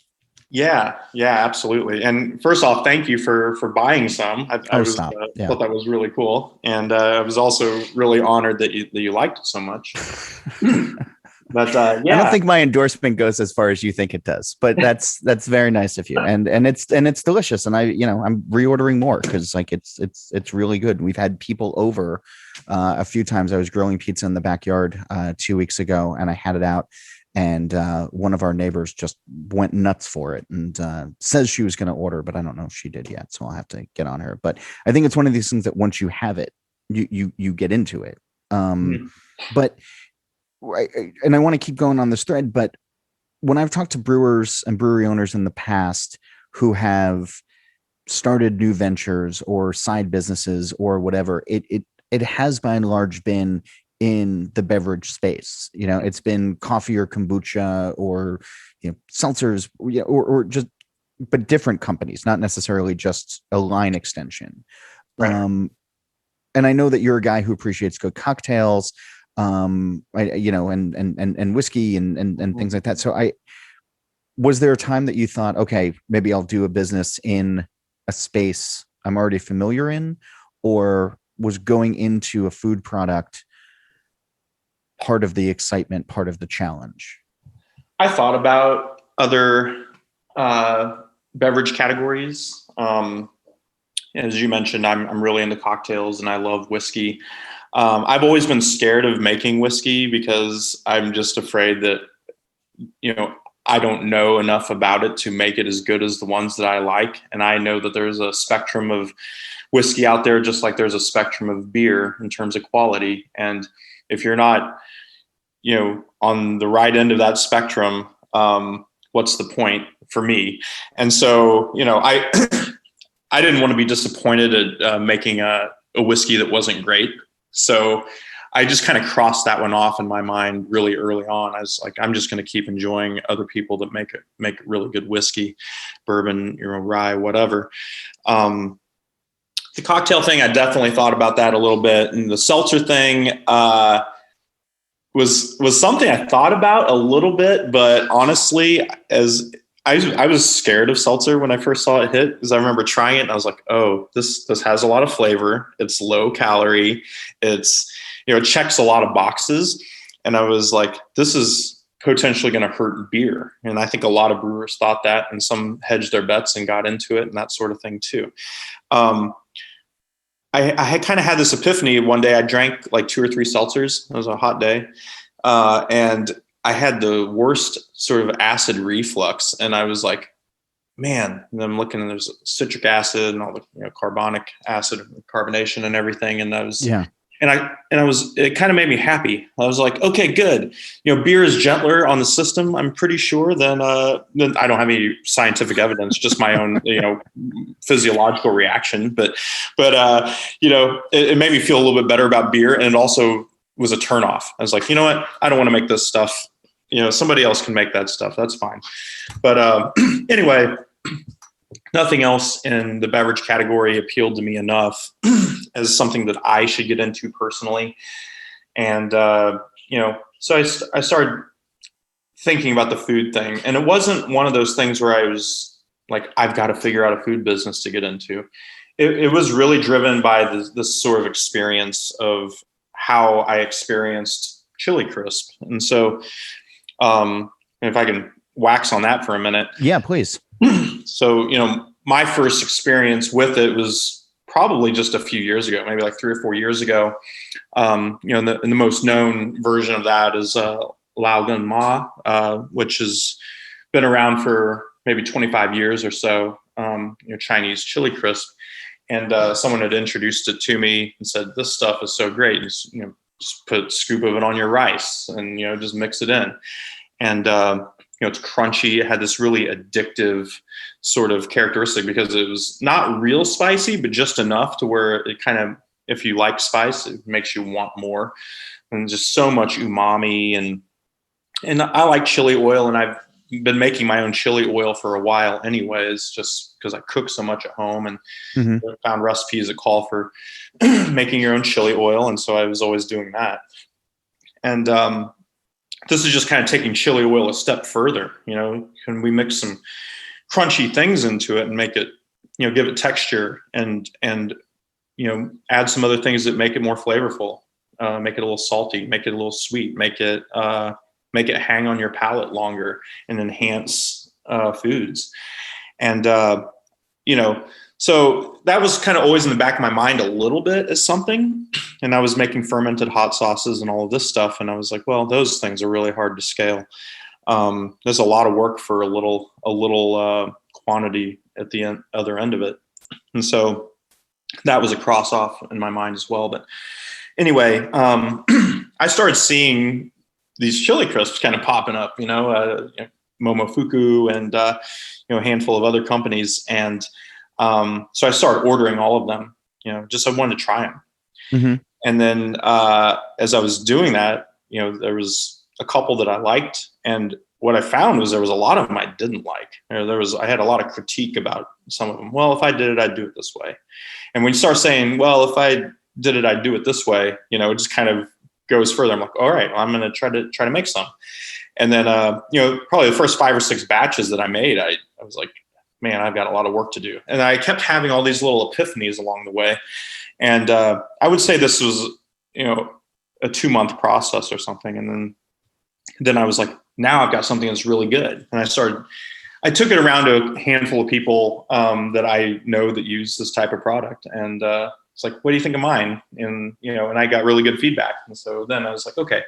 Yeah, absolutely. And first off, thank you for buying some. I thought that was really cool, and I was also really honored that you liked it so much. But I don't think my endorsement goes as far as you think it does, but that's very nice of you, and it's delicious, and I'm reordering more because like it's really good. We've had people over a few times. I was grilling pizza in the backyard 2 weeks ago, and I had it out. And one of our neighbors just went nuts for it and says she was going to order, but I don't know if she did yet. So I'll have to get on her. But I think it's one of these things that once you have it, you get into it. But and I want to keep going on this thread. But when I've talked to brewers and brewery owners in the past who have started new ventures or side businesses or whatever, it has by and large been in the beverage space. It's been coffee or kombucha or seltzers, or just, but different companies, not necessarily just a line extension. Right. And I know that you're a guy who appreciates good cocktails, and whiskey and things like that. So was there a time that you thought, okay, maybe I'll do a business in a space I'm already familiar in, or was going into a food product part of the excitement, part of the challenge? I thought about other beverage categories. As you mentioned, I'm really into cocktails and I love whiskey. I've always been scared of making whiskey because I'm just afraid that, I don't know enough about it to make it as good as the ones that I like. And I know that there's a spectrum of whiskey out there, just like there's a spectrum of beer in terms of quality. And if you're not, on the right end of that spectrum, what's the point for me? And so, I didn't want to be disappointed at making a whiskey that wasn't great. So I just kind of crossed that one off in my mind really early on. I was like, I'm just going to keep enjoying other people that make really good whiskey, bourbon, rye, whatever. The cocktail thing, I definitely thought about that a little bit. And the seltzer thing was something I thought about a little bit, but honestly, as I was scared of seltzer when I first saw it hit, because I remember trying it and I was like, oh, this has a lot of flavor. It's low calorie. It's, it checks a lot of boxes. And I was like, this is potentially going to hurt beer. And I think a lot of brewers thought that, and some hedged their bets and got into it and that sort of thing too. I had kind of had this epiphany one day. I drank like 2 or 3 seltzers. It was a hot day. And I had the worst sort of acid reflux. And I was like, man, and I'm looking and there's citric acid and all the carbonic acid carbonation and everything. And I was, it kind of made me happy. I was like, okay, good. Beer is gentler on the system, I'm pretty sure, than I don't have any scientific evidence, just my own, physiological reaction. But it made me feel a little bit better about beer. And it also was a turnoff. I was like, you know what? I don't want to make this stuff. Somebody else can make that stuff. That's fine. But anyway, nothing else in the beverage category appealed to me enough as something that I should get into personally. And, so I started thinking about the food thing. And it wasn't one of those things where I was like, I've got to figure out a food business to get into. It was really driven by this sort of experience of how I experienced chili crisp. And so if I can wax on that for a minute. Yeah, please. So, my first experience with it was probably just a few years ago, maybe like 3 or 4 years ago. And the most known version of that is Lao Gan Ma, which has been around for maybe 25 years or so, Chinese chili crisp. And someone had introduced it to me and said, this stuff is so great. Just put a scoop of it on your rice and, just mix it in. And, it's crunchy. It had this really addictive sort of characteristic because it was not real spicy, but just enough to where it kind of, if you like spice, it makes you want more, and just so much umami. And I like chili oil, and I've been making my own chili oil for a while anyways, just because I cook so much at home and found recipes that call for making your own chili oil. And so I was always doing that. And, this is just kind of taking chili oil a step further. Can we mix some crunchy things into it and make it, give it texture and add some other things that make it more flavorful, make it a little salty, make it a little sweet, make it hang on your palate longer and enhance foods. And, so that was kind of always in the back of my mind a little bit as something. And I was making fermented hot sauces and all of this stuff. And I was like, well, those things are really hard to scale. There's a lot of work for a little quantity at the other end of it. And so that was a cross off in my mind as well. But anyway, I started seeing these chili crisps kind of popping up, Momofuku and, a handful of other companies. And, so I started ordering all of them, just I wanted to try them. Mm-hmm. And then as I was doing that, there was a couple that I liked. And what I found was there was a lot of them I didn't like. I had a lot of critique about some of them. Well, if I did it, I'd do it this way. And when you start saying, well, if I did it, I'd do it this way, it just kind of goes further. I'm like, all right, well, I'm going to try to make some. And then, probably the first 5 or 6 batches that I made, I was like, man, I've got a lot of work to do. And I kept having all these little epiphanies along the way. And I would say this was, a 2-month process or something. And then I was like, now I've got something that's really good. And I took it around to a handful of people that I know that use this type of product. And it's like, what do you think of mine? And, and I got really good feedback. And so then I was like, okay,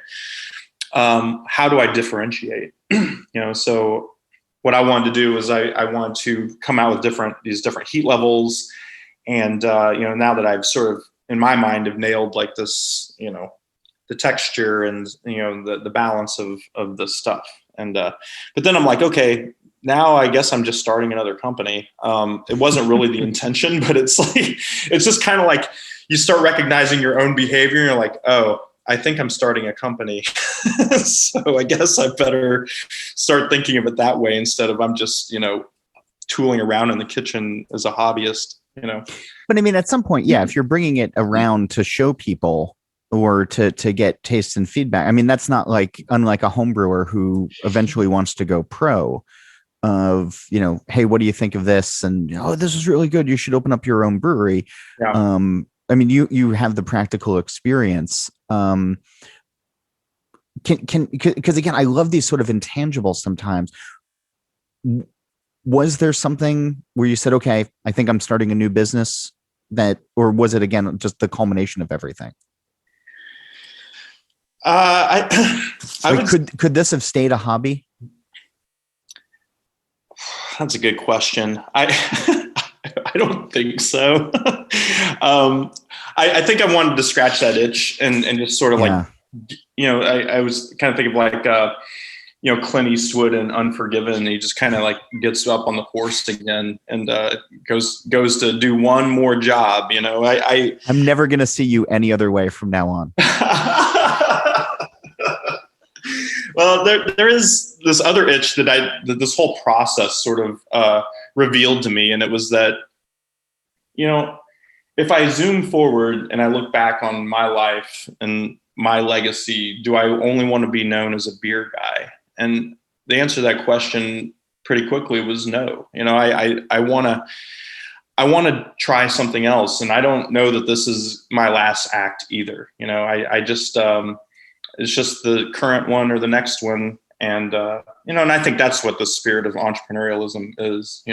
how do I differentiate? So what I wanted to do was I wanted to come out with these different heat levels. And, now that I've sort of, in my mind, have nailed like this, the texture and, the balance of the stuff. And, but then I'm like, okay, now I guess I'm just starting another company. It wasn't really the intention, but it's like, it's just kind of like, you start recognizing your own behavior and you're like, oh, I think I'm starting a company. So I guess I better start thinking of it that way instead of I'm just, tooling around in the kitchen as a hobbyist, But I mean, at some point, yeah, if you're bringing it around to show people or to get tastes and feedback, I mean, that's not unlike a home brewer who eventually wants to go pro of, hey, what do you think of this? And, this is really good. You should open up your own brewery. Yeah. I mean, you have the practical experience. Because again, I love these sort of intangibles sometimes. Was there something where you said, okay, I think I'm starting a new business or was it again, just the culmination of everything? Could this have stayed a hobby? That's a good question. I don't think so. I think I wanted to scratch that itch and just sort of I was kind of thinking of Clint Eastwood in Unforgiven. He just kind of gets up on the horse again and goes to do one more job. I'm never going to see you any other way from now on. Well, there is this other itch that this whole process sort of revealed to me. And it was that, if I zoom forward and I look back on my life and my legacy, do I only want to be known as a beer guy? And the answer to that question pretty quickly was no. I want to try something else. And I don't know that this is my last act either. I just, it's just the current one or the next one. And, and I think that's what the spirit of entrepreneurialism is.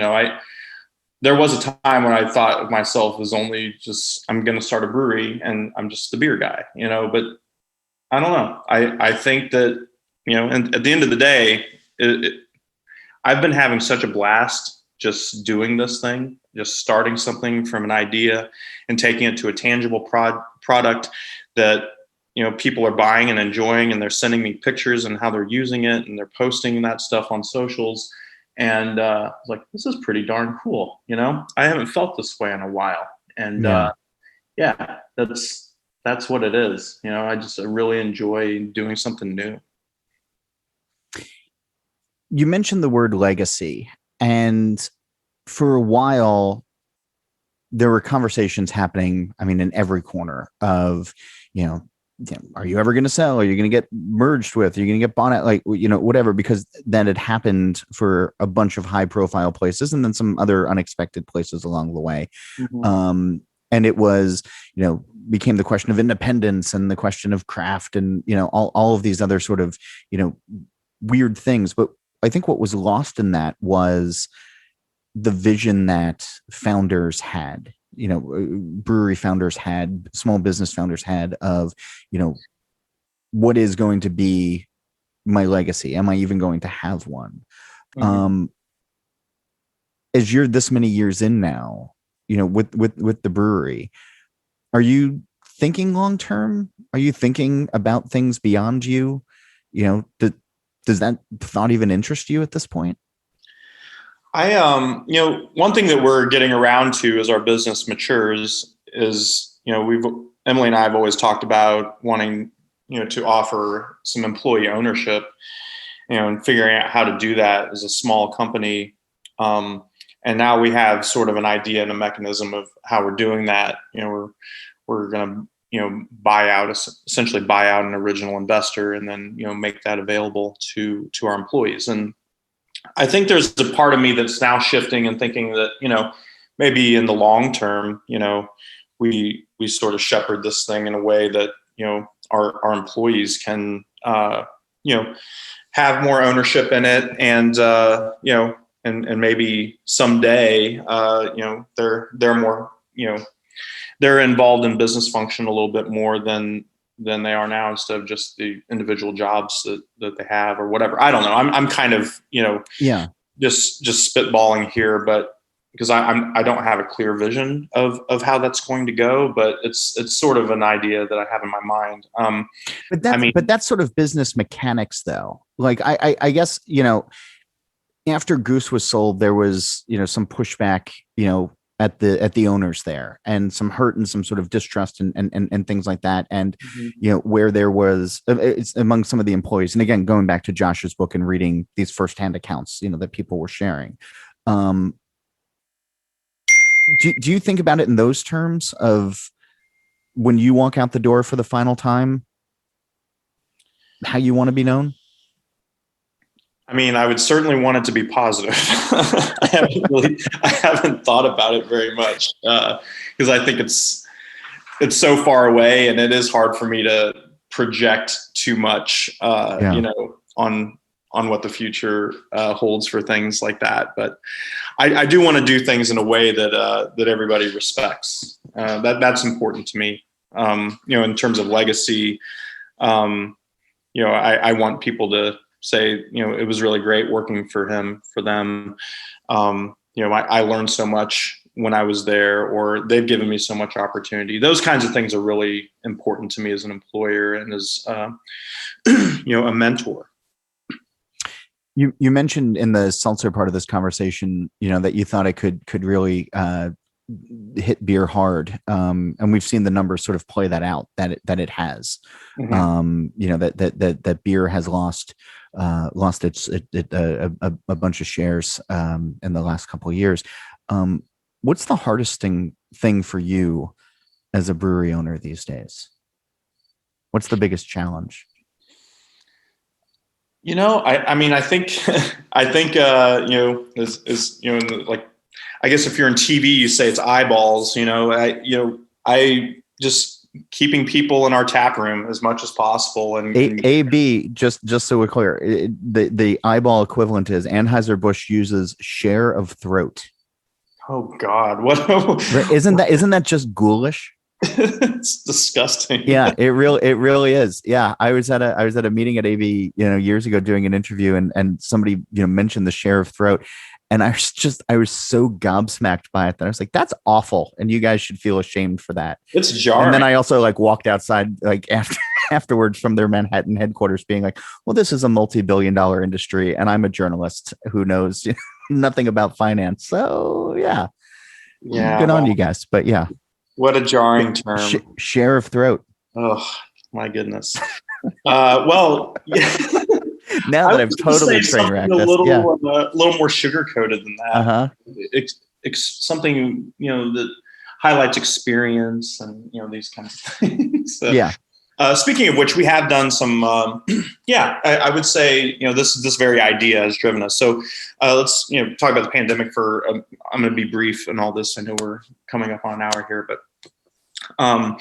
There was a time when I thought of myself as only just, I'm going to start a brewery and I'm just the beer guy, but I don't know. I think that, and at the end of the day, I've been having such a blast just doing this thing, just starting something from an idea and taking it to a tangible product that, people are buying and enjoying, and they're sending me pictures and how they're using it, and they're posting that stuff on socials. And I was like, this is pretty darn cool. I haven't felt this way in a while. And that's what it is. I really enjoy doing something new. You mentioned the word legacy, and for a while there were conversations happening, I mean, in every corner of, are you ever going to sell? Are you going to get merged with? Are you going to get bought out? Whatever, because that had happened for a bunch of high profile places and then some other unexpected places along the way. Mm-hmm. And it was, became the question of independence and the question of craft and, all of these other sort of, weird things. But I think what was lost in that was the vision that founders had, brewery founders had, small business founders had of, what is going to be my legacy? Am I even going to have one? Mm-hmm. As you're this many years in now, with the brewery, are you thinking long-term? Are you thinking about things beyond you? Does that thought even interest you at this point? One thing that we're getting around to as our business matures is, Emily and I have always talked about wanting, to offer some employee ownership, and figuring out how to do that as a small company. And now we have sort of an idea and a mechanism of how we're doing that. We're going to, essentially buy out an original investor and then, make that available to our employees. And I think there's a part of me that's now shifting and thinking that, maybe in the long term, we sort of shepherd this thing in a way that, our employees can, have more ownership in it. And, and maybe someday, they're more, they're involved in business function a little bit more than they are now, instead of just the individual jobs that they have or whatever. I don't know. I'm kind of, just spitballing here, but because I don't have a clear vision of how that's going to go, but it's sort of an idea that I have in my mind. But that's sort of business mechanics though. Like I guess, after Goose was sold, there was, some pushback, at the owners there, and some hurt and some sort of distrust and things like that. And where there was it's among some of the employees. And again, going back to Josh's book and reading these firsthand accounts, that people were sharing. Do you think about it in those terms of when you walk out the door for the final time, how you want to be known? I mean, I would certainly want it to be positive. I haven't thought about it very much because I think it's so far away, and it is hard for me to project too much, on what the future holds for things like that. But I do want to do things in a way that everybody respects. That's important to me. In terms of legacy, I want people to say, it was really great working for them. I learned so much when I was there, or they've given me so much opportunity. Those kinds of things are really important to me as an employer and as, a mentor. You mentioned in the seltzer part of this conversation, that you thought it could really hit beer hard, and we've seen the numbers sort of play that out. That it has, that beer has lost its a bunch of shares in the last couple of years. What's the hardest thing for you as a brewery owner these days? What's the biggest challenge? I think, I guess if you're in TV, you say it's eyeballs, I just keeping people in our tap room as much as possible. And AB, just so we're clear, the eyeball equivalent is Anheuser-Busch uses share of throat. Oh God. What isn't that just ghoulish? It's disgusting. Yeah, it really is. Yeah. I was at a meeting at AB, years ago doing an interview, and somebody, mentioned the share of throat. And I was so gobsmacked by it that I was like, that's awful. And you guys should feel ashamed for that. It's jarring. And then I also walked outside afterwards from their Manhattan headquarters being like, well, this is a multi-billion-dollar industry, and I'm a journalist who knows nothing about finance. So yeah. Good on you guys. But yeah. What a jarring term. Share of throat. Oh my goodness. Well, yeah. Now that I've totally train wrecked this, a little more sugar coated than that. Uh-huh. Something that highlights experience and these kinds of things. So, yeah. Speaking of which, we have done some. I would say this very idea has driven us. So let's talk about the pandemic for. I'm going to be brief in all this. I know we're coming up on an hour here, but our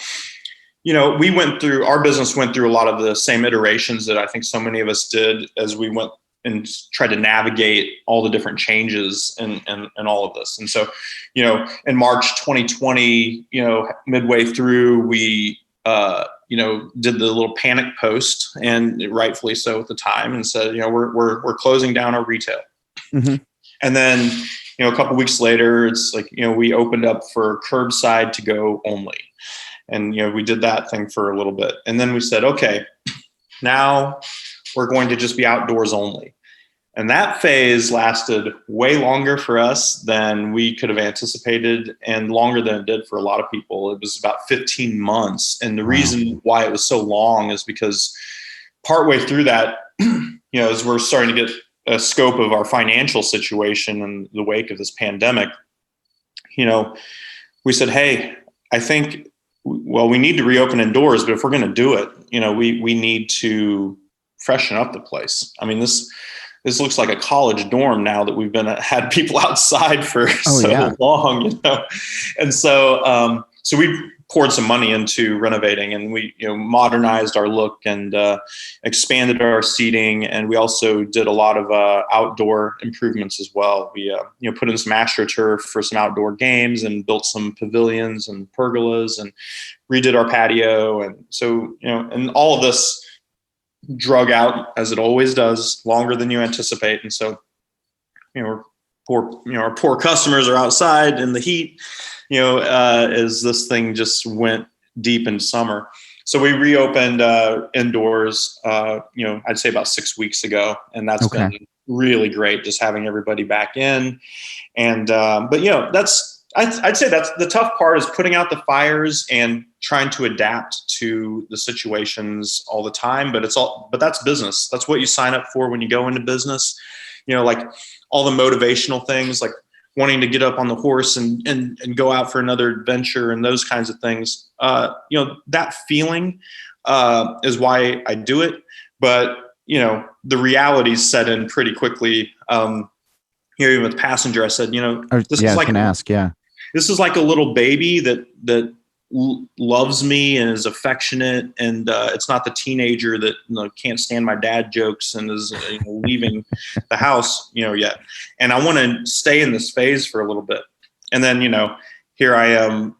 business went through a lot of the same iterations that I think so many of us did as we went and tried to navigate all the different changes and all of this. And so, in March 2020, midway through, we, did the little panic post, and rightfully so at the time, and said, we're closing down our retail. Mm-hmm. And then, a couple of weeks later, it's like, we opened up for curbside to go only. And, we did that thing for a little bit. And then we said, okay, now we're going to just be outdoors only. And that phase lasted way longer for us than we could have anticipated, and longer than it did for a lot of people. It was about 15 months. And the reason why it was so long is because partway through that, as we're starting to get a scope of our financial situation in the wake of this pandemic, we said, hey, I think, we need to reopen indoors, but if we're going to do it, we need to freshen up the place. I mean, this looks like a college dorm now that we've had people outside for long, And so, so we poured some money into renovating, and we, modernized our look and expanded our seating. And we also did a lot of outdoor improvements as well. We, put in some AstroTurf for some outdoor games, and built some pavilions and pergolas, and redid our patio. And so, and all of this drug out, as it always does, longer than you anticipate. And so, our poor customers are outside in the heat, as this thing just went deep in summer. So we reopened indoors, I'd say about 6 weeks ago, and that's been really great, just having everybody back in. And but that's I'd say that's the tough part, is putting out the fires and trying to adapt to the situations all the time. But that's business. That's what you sign up for when you go into business. Like all the motivational things, like wanting to get up on the horse and go out for another adventure and those kinds of things. That feeling is why I do it. But, the realities set in pretty quickly. Even with Passenger, I said, this is like, this is like a little baby that loves me and is affectionate. And it's not the teenager that can't stand my dad jokes and is leaving the house, yet. And I want to stay in this phase for a little bit. And then, here I am,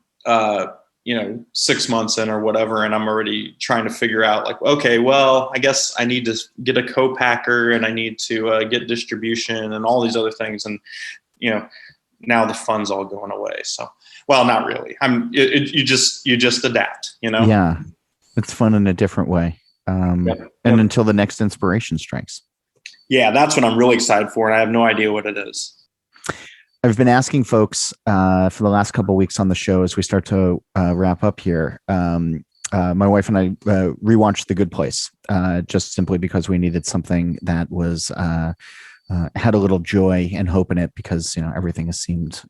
6 months in or whatever, and I'm already trying to figure out, like, okay, well, I guess I need to get a co-packer and I need to get distribution and all these other things. And, now the fun's all going away. So, well, not really. You just adapt, Yeah. It's fun in a different way. Until the next inspiration strikes. Yeah. That's what I'm really excited for. And I have no idea what it is. I've been asking folks for the last couple of weeks on the show, as we start to wrap up here. My wife and I rewatched The Good Place, just simply because we needed something that was had a little joy and hope in it, because everything has seemed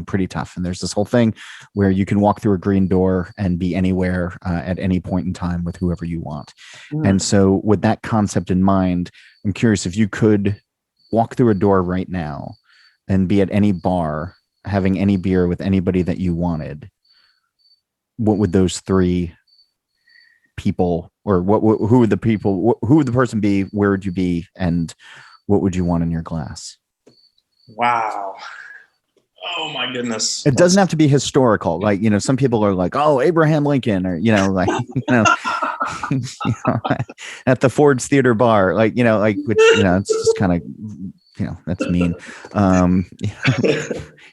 pretty tough. And there's this whole thing where you can walk through a green door and be anywhere at any point in time with whoever you want. And so, with that concept in mind, I'm curious if you could walk through a door right now and be at any bar, having any beer with anybody that you wanted, what would those three people, or who would the people, who would the person be? Where would you be? And what would you want in your glass? Wow. Oh my goodness. It doesn't have to be historical. Like, some people are like, oh, Abraham Lincoln, or, at the Ford's Theater bar, which, it's just kind of, that's mean.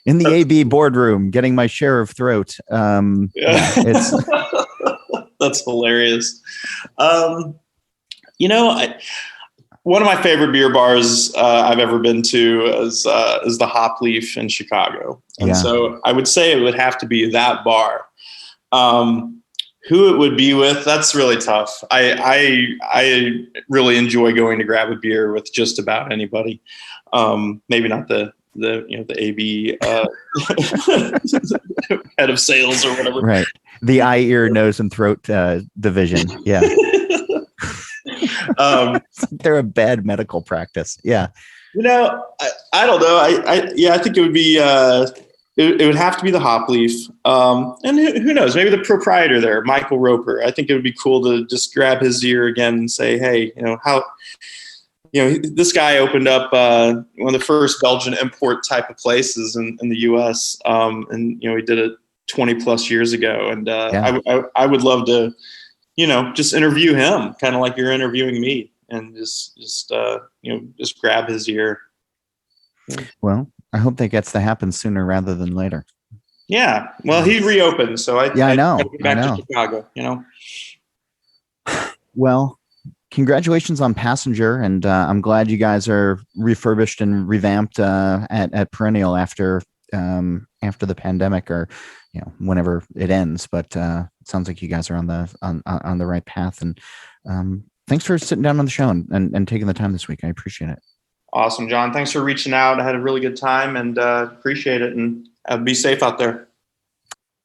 In the AB boardroom, getting my share of throat. It's that's hilarious. One of my favorite beer bars I've ever been to is the Hop Leaf in Chicago. And so I would say it would have to be that bar. Who it would be with, that's really tough. I really enjoy going to grab a beer with just about anybody. Maybe not the AB head of sales or whatever. Right. The eye, ear, nose, and throat division. Yeah. They're a bad medical practice. Yeah. I don't know. I think it would be, it would have to be the Hop Leaf. And who knows, maybe the proprietor there, Michael Roper. I think it would be cool to just grab his ear again and say, hey, this guy opened up one of the first Belgian import type of places in the U.S. And he did it 20 plus years ago. And I would love to, just interview him, kind of like you're interviewing me, and just grab his ear. Well, I hope that gets to happen sooner rather than later. Yeah. Well, he reopened, so I know. Get back to Chicago. Well, congratulations on Passenger, and I'm glad you guys are refurbished and revamped at Perennial after the pandemic, or whenever it ends. But it sounds like you guys are on the right path. And thanks for sitting down on the show and taking the time this week. I appreciate it. Awesome, John. Thanks for reaching out. I had a really good time, and appreciate it. And be safe out there.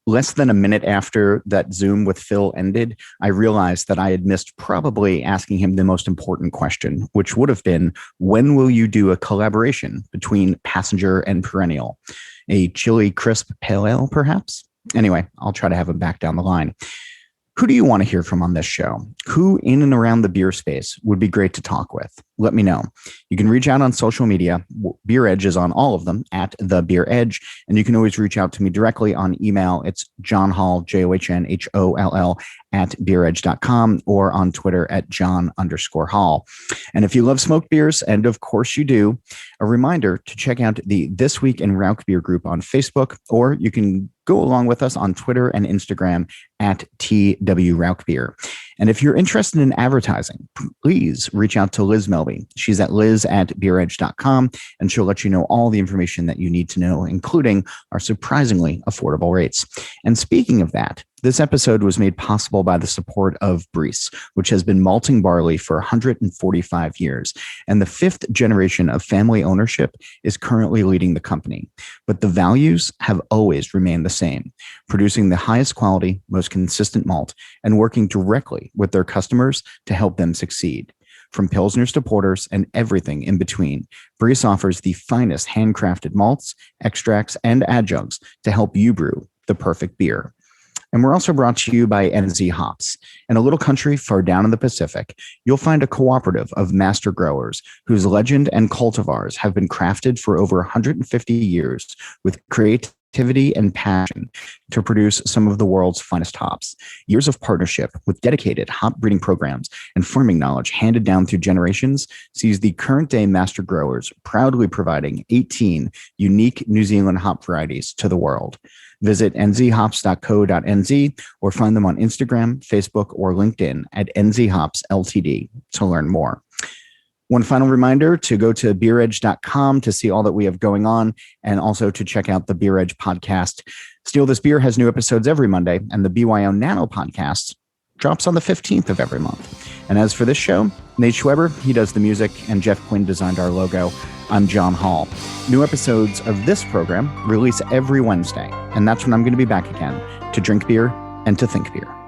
Less than a minute after that Zoom with Phil ended, I realized that I had missed probably asking him the most important question, which would have been, when will you do a collaboration between Passenger and Perennial? A chili crisp pale ale, perhaps? Anyway, I'll try to have him back down the line. Who do you want to hear from on this show? Who in and around the beer space would be great to talk with? Let me know. You can reach out on social media. Beer Edge is on all of them, at The Beer Edge. And you can always reach out to me directly on email. It's John Hall, JOHNHOLL, at beeredge.com, or on Twitter at John_Hall. And if you love smoked beers, and of course you do, a reminder to check out the This Week in Rauk Beer group on Facebook, or you can go along with us on Twitter and Instagram at TW Rauk Beer. And if you're interested in advertising, please reach out to Liz Melby. She's at liz@beeredge.com, and she'll let you know all the information that you need to know, including our surprisingly affordable rates. And speaking of that, this episode was made possible by the support of Briess, which has been malting barley for 145 years. And the fifth generation of family ownership is currently leading the company. But the values have always remained the same, producing the highest quality, most consistent malt, and working directly with their customers to help them succeed. From pilsners to porters and everything in between, Briess offers the finest handcrafted malts, extracts, and adjuncts to help you brew the perfect beer. And we're also brought to you by NZ Hops. In a little country far down in the Pacific, you'll find a cooperative of master growers whose legend and cultivars have been crafted for over 150 years with creativity and passion to produce some of the world's finest hops. Years of partnership with dedicated hop breeding programs and farming knowledge handed down through generations sees the current day master growers proudly providing 18 unique New Zealand hop varieties to the world. Visit nzhops.co.nz or find them on Instagram, Facebook, or LinkedIn at nzhops Ltd to learn more. One final reminder to go to beeredge.com to see all that we have going on and also to check out the Beer Edge podcast. Steal This Beer has new episodes every Monday, and the BYO Nano podcast drops on the 15th of every month. And as for this show, Nate Schweber, he does the music, and Jeff Quinn designed our logo. I'm John Hall. New episodes of this program release every Wednesday, and that's when I'm going to be back again to drink beer and to think beer.